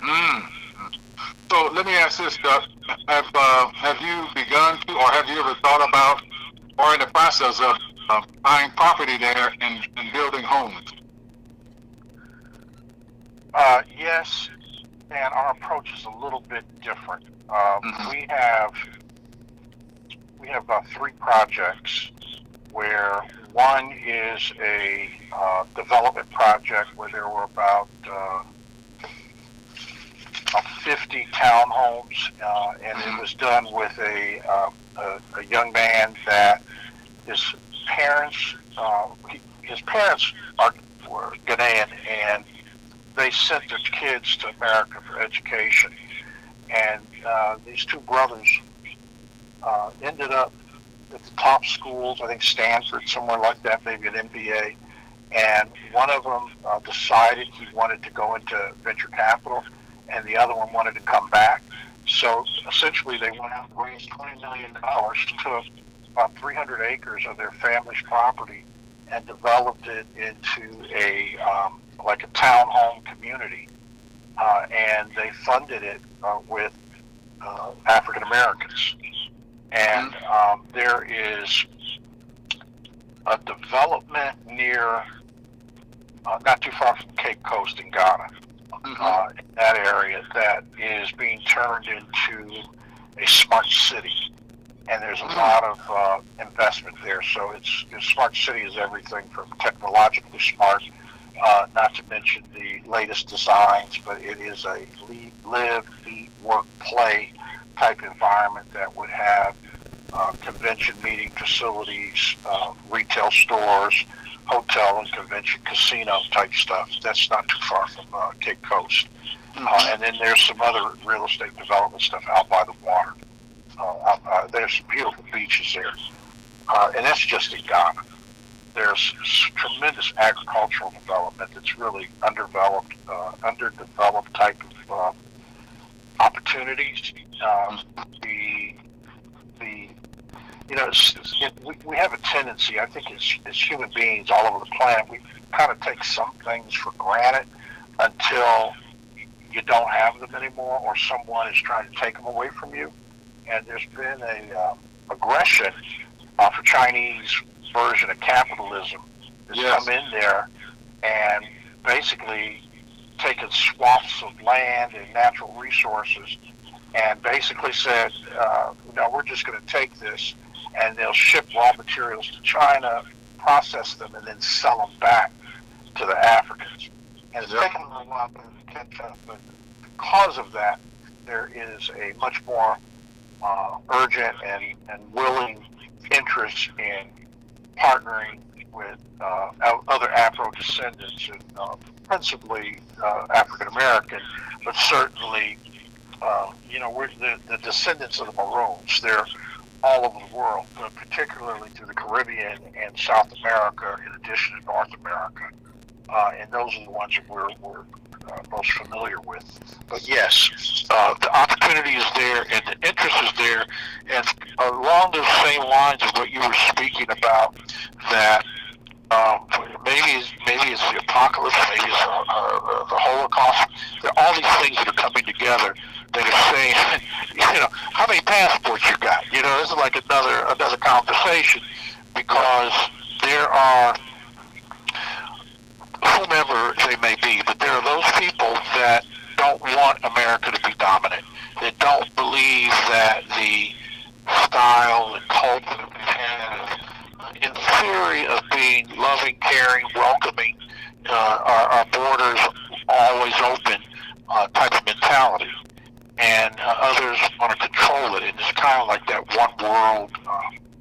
So let me ask this, Chuck. Have you begun to, or have you ever thought about, or in the process of buying property there and building homes? Yes, and our approach is a little bit different. We have about 3 projects, where one is a development project where there were about 50 townhomes, and it was done with a young man that his parents were Ghanaian, and they sent their kids to America for education. And these two brothers ended up at the top schools, I think Stanford, somewhere like that, maybe an MBA. And one of them decided he wanted to go into venture capital, and the other one wanted to come back. So essentially they went out and raised $20 million, took about 300 acres of their family's property and developed it into a townhome community. And they funded it with African Americans. And there is a development near, not too far from Cape Coast in Ghana, in that area, that is being turned into a smart city. And there's a lot of investment there. So smart city is everything from technologically smart, not to mention the latest designs, but it is a live, eat, work, play type environment that would have convention meeting facilities, retail stores, hotel and convention casino type stuff. That's not too far from Cape Coast. And then there's some other real estate development stuff out by the water. There's some beautiful beaches there. And that's just in Ghana. There's tremendous agricultural development that's really underdeveloped type of opportunities. We have a tendency, I think, as human beings all over the planet, we kind of take some things for granted until you don't have them anymore, or someone is trying to take them away from you. And there's been a aggression for Chinese version of capitalism that's come in there and basically taken swaths of land and natural resources and basically said, no, we're just going to take this, and they'll ship raw materials to China, process them, and then sell them back to the Africans. And it's taken them a while to catch up, but because of that, there is a much more urgent and willing interest in partnering with other Afro-descendants, and principally African American, but certainly, we're the descendants of the Maroons. They're all over the world, but particularly through the Caribbean and South America, in addition to North America. And those are the ones that we're most familiar with. But yes, the opportunity is there and the interest is there. And along the same lines of what you were speaking about, that maybe it's the apocalypse, maybe it's the Holocaust. There are all these things that are coming together that are saying, how many passports you got? This is like another conversation, because there are, whomever they may be, but there are those people that don't want America to be dominant. They don't believe that the style and culture that we have, in theory, of being loving, caring, welcoming, our borders always open type of mentality. And others want to control it. And it's kind of like that one world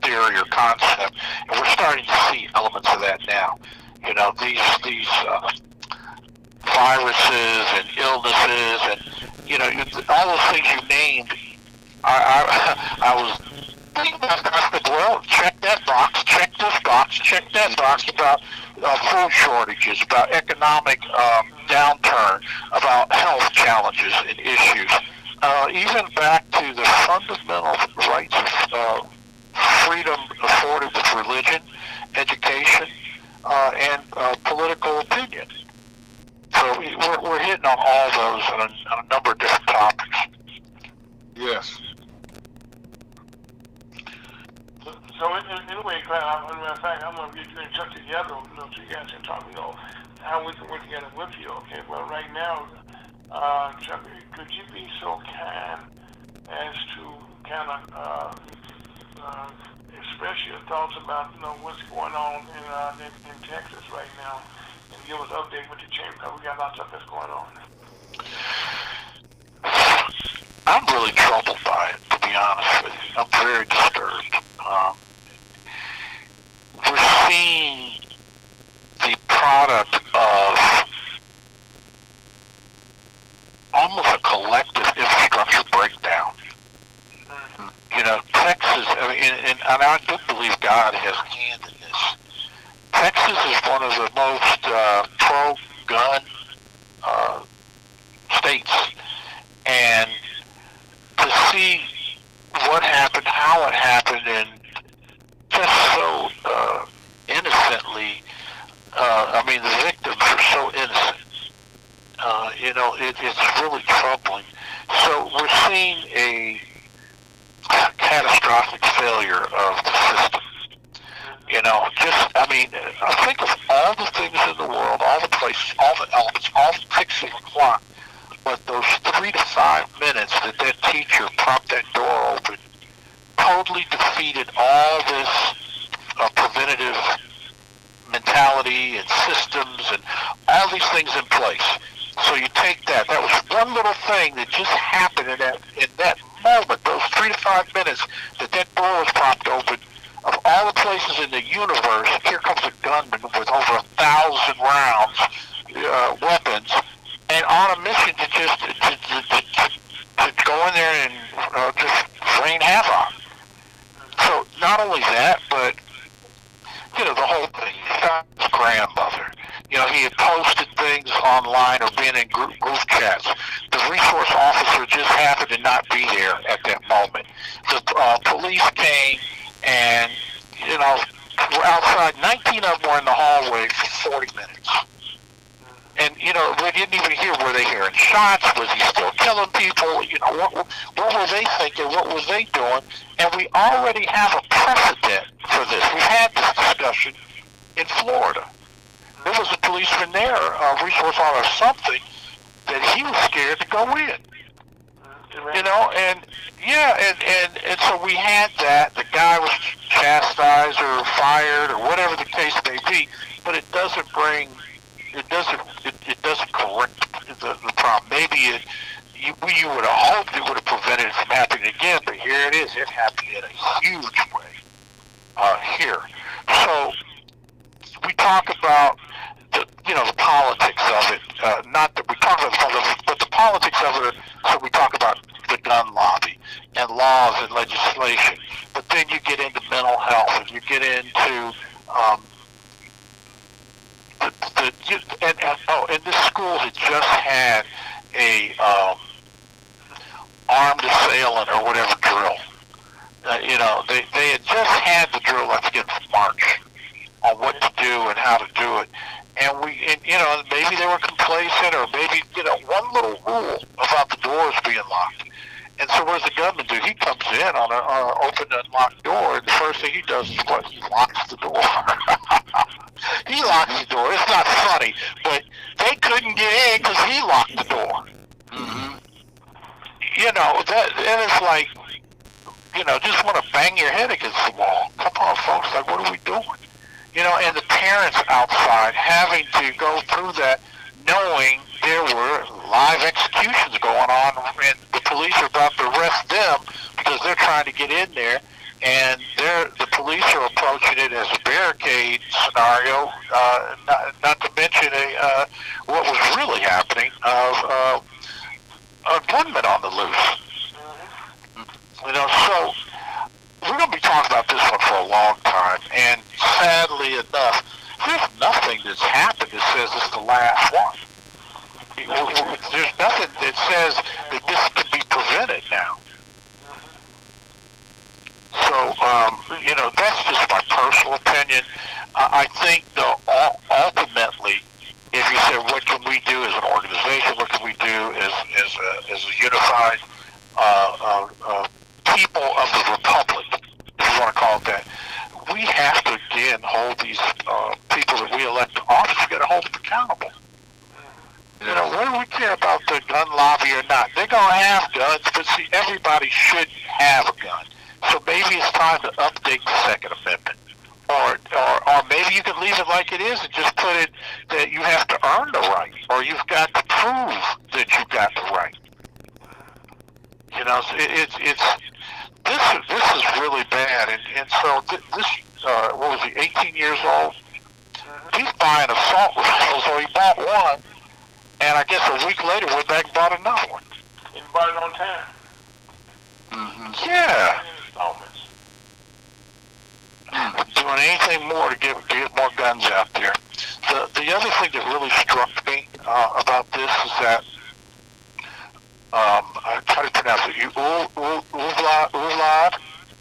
theory or concept. And we're starting to see elements of that now. These viruses and illnesses and, all those things you named, I was thinking about, well, check that box, check this box, check that box about food shortages, about economic downturn, about health challenges and issues, even back to the fundamental rights of freedom afforded with religion, education, and political opinion. So we're hitting on all those on a number of different topics. Yes. So anyway, Clyde, as a matter of fact, I'm going to get you in touch together, so you guys can talk, how we can work together with you, okay? Well, right now, Chuck, could you be so kind as to kind of express your thoughts about, what's going on in Texas right now, and give us an update with the chamber, because we got lots of stuff that's going on. I'm really troubled by it, to be honest with you. I'm very disturbed. We're seeing the product of almost a collective infrastructure breakdown. You know, Texas, I mean, and I do believe God has a hand in this. Texas is one of the most pro-gun states. And to see what happened, how it happened, and just so innocently, I mean, the victims are so innocent. You know, it's really troubling. So we're seeing a catastrophic failure of the system. You know, just, I mean, think of all the things in the world, all the places, all the elements, all the ticks of the clock, but those 3 to 5 minutes that teacher propped that door open totally defeated all this preventative mentality and systems and all these things in place. So you take that was one little thing that just happened in that moment, those 3 to 5 minutes that door was propped open. Of all the places in the universe, here comes a gunman with over 1,000 rounds, weapons, and on a mission to just to go in there and just rain havoc. So not only that, but you know, the whole thing. He found his grandmother. You know, he had posted things online or been in group chats. The resource officer just happened to not be there at that moment. The police came and, you know, were outside. 19 of them were in the hallway for 40 minutes. And, you know, they didn't even hear, were they hearing shots? Was he still killing people? You know, what were they thinking? What were they doing? And we already have a precedent for this. We had this discussion in Florida. There was a policeman there, a resource officer or something, that he was scared to go in. You know, and yeah, and so we had that. The guy was chastised or fired or whatever the case may be, but it doesn't correct the problem. Maybe you would have hoped it would have prevented it from happening again, but here it is. It happened in a huge way here. So we talk about the politics of it. Not that we talk about the politics, but the politics of it. So we talk about the gun lobby and laws and legislation. But then you get into mental health, and you get into and this school had just had a armed assailant or whatever drill. You know, they had just had the drill, I think, in March on what to do and how to do it. And you know, maybe they were complacent, or maybe, you know, one little rule about the doors being locked. And so what does the gunman do? He comes in on an open, unlocked door, and the first thing he does is what? He locks the door. He locks the door. It's not funny, but they couldn't get in because he locked the door. Mm-hmm. You know, and it's like, you know, just want to bang your head against the wall. Come on, folks, like, what are we doing? You know, and the parents outside having to go through that, knowing there were live executions going on, and the police are about to arrest them because they're trying to get in there, and the police are approaching it as a barricade scenario, not to mention what was really happening of a gunman on the loose. You know, so we're going to be talking about this one for a long time, and sadly enough, there's nothing that's happened that says it's the last one. There's nothing that says that this can be prevented now. So, you know, that's just my personal opinion. I think, though, ultimately, if you said, what can we do as an organization, what can we do as a unified people of the republic, if you want to call it that, we have to, again, hold these people that we elect to office, we've got to hold them accountable. You know, whether we care about the gun lobby or not, they're going to have guns, but see, everybody should have a gun. So maybe it's time to update the Second Amendment. Or maybe you can leave it like it is and just put it that you have to earn the right, or you've got to prove that you got the right. You know, it's this is really bad, and so this what was he, 18 years old? He's buying assault rifles, so he bought one, and I guess a week later went back and bought another one. He bought it on time. Yeah. In installments. Doing anything more to get more guns out there. The other thing that really struck me about this is that I try to pronounce it.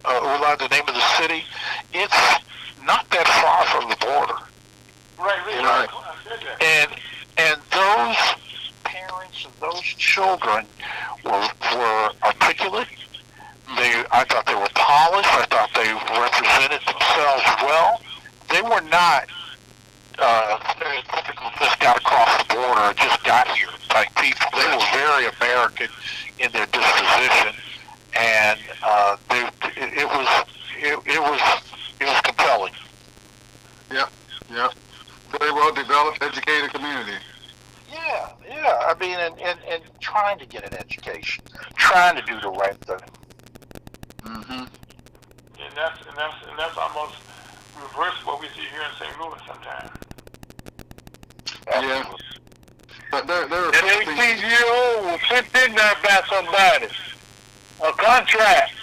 Ulad, the name of the city. It's not that far from the border. Right. You know, and those parents and those children were articulate. I thought they were polished. I thought they represented themselves well. They were not stereotypical just got across the border or just got here type people. They were very American in their disposition, and it was compelling. Yep. Very well developed, educated community. Yeah. I mean, and trying to get an education, trying to do the right thing. And that's almost reverse what we see here in St. Louis sometimes. Yeah. But there are An 18-year-old was sent in there by somebody. A contract.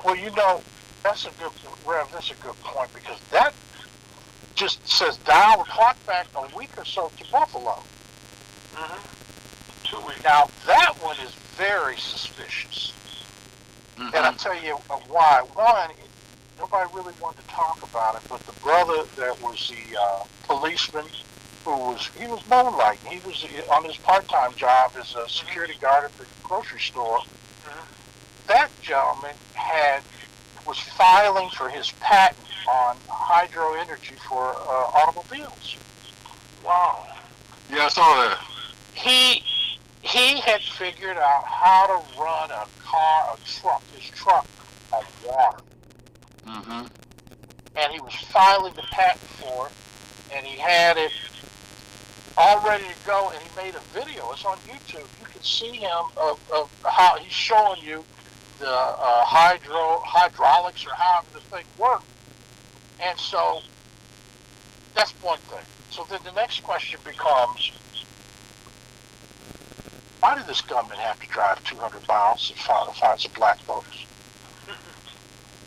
Well, you know, that's a good point, because that just says dial the clock back a week or so to Buffalo. 2 weeks. Now, that one is very suspicious. And I'll tell you why. One, nobody really wanted to talk about it, but the brother that was the policeman he was moonlighting. He was on his part-time job as a security guard at the grocery store. That gentleman was filing for his patent on hydro energy for automobiles. Wow. Yeah, I saw that. He had figured out how to run his truck on water. And he was filing the patent for it, and he had it all ready to go, and he made a video. It's on YouTube. You can see him of how he's showing you the hydraulics or however the thing worked. And so that's one thing. So then the next question becomes, why did this gunman have to drive 200 miles to find some black folks?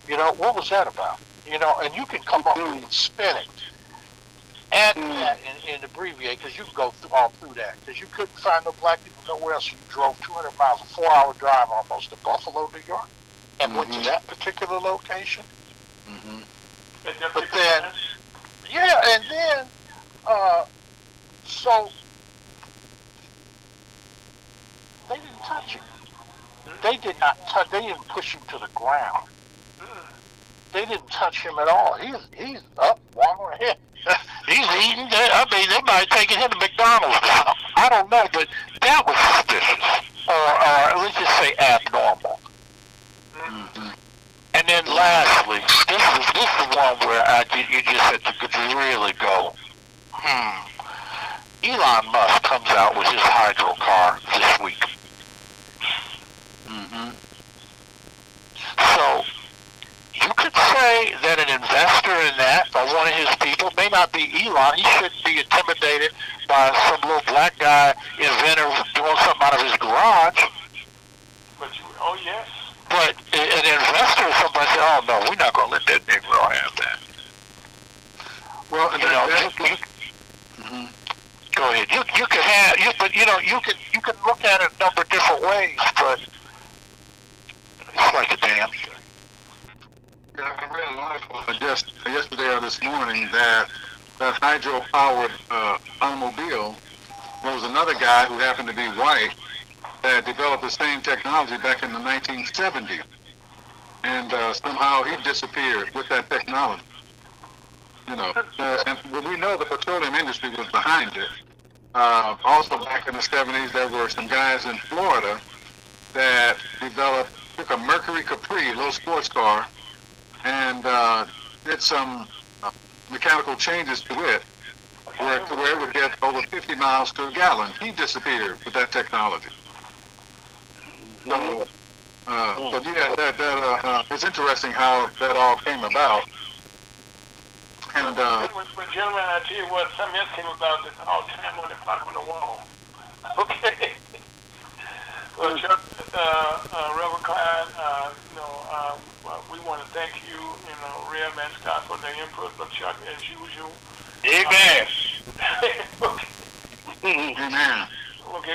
You know, what was that about? You know, and you can come up with it, spin it, add to that and abbreviate, because you can go all through that, because you couldn't find no black people nowhere else. You drove 200 miles, a 4-hour drive almost to Buffalo, New York, and went to that particular location. But then, and then, so they didn't touch him. They did not touch. They didn't push him to the ground. They didn't touch him at all. He's up, walking ahead. He's eating. I mean, they might have taken him to McDonald's. I don't know, but that was suspicious, or let's just say abnormal. And then lastly, this is the one where you just had to really go, Elon Musk comes out with his hydro car this week. So you could say that an investor in that, or one of his people, may not be Elon. He shouldn't be intimidated by some little black guy inventor doing something out of his garage. Yes. But an investor or somebody say, oh no, we're not going to let that Negro have that. Well, go ahead. You can have, but you know, you can look at it a number of different ways, but it's like a damn shame. Yeah, I read an article just yesterday or this morning that hydro-powered automobile, there was another guy who happened to be white that developed the same technology back in the 1970s. And somehow he disappeared with that technology. You know, and we know the petroleum industry was behind it. Also back in the 70s, there were some guys in Florida that took a Mercury Capri, little sports car, and did some mechanical changes to it where it would get over 50 miles to a gallon. He disappeared with that technology. So, but yeah, it's interesting how that all came about. And but gentlemen, I tell you what, something else came about that's all time on the clock on the wall. Okay. Well, Chuck, Reverend Clyde, we want to thank you, Rev and Scott for their input, but Chuck, as usual. Amen. Okay. amen. Okay,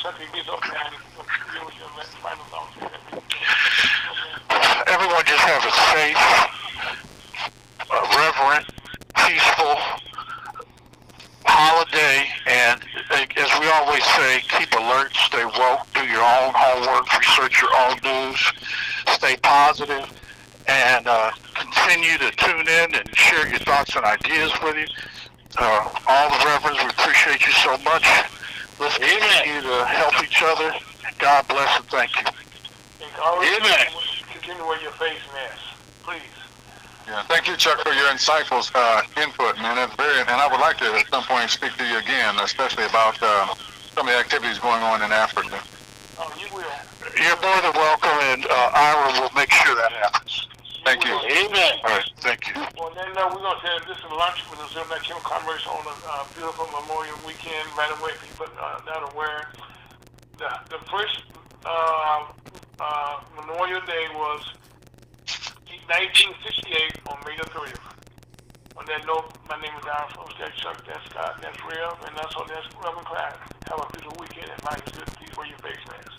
Chuck, you get up and give us your final thoughts. Everyone just have a safe, reverent, peaceful holiday, and as we always say, keep alert, stay woke, do your own homework, research your own news, stay positive, and continue to tune in and share your thoughts and ideas with you. All the reverends, we appreciate you so much. Let's continue to help each other. God bless and thank you. Amen. Continue with your face mask, please. Yeah, thank you, Chuck, for your insightful input, man. It's and I would like to at some point speak to you again, especially about some of the activities going on in Africa. Oh, you will. You're more than welcome, and Ira will make sure that happens. Thank you. Amen. All right, thank you. Well, then we're going to say this is lunch with the Zimmer Kim Commerce on a beautiful Memorial Weekend. By the way, people not aware, the first Memorial Day was 1968 on May the 30th. On that note, my name is Aaron Folks, that's Chuck, that's Scott, that's Rev, and that's Reverend Clyde. Have a beautiful weekend and life is good. Please wear your face mask.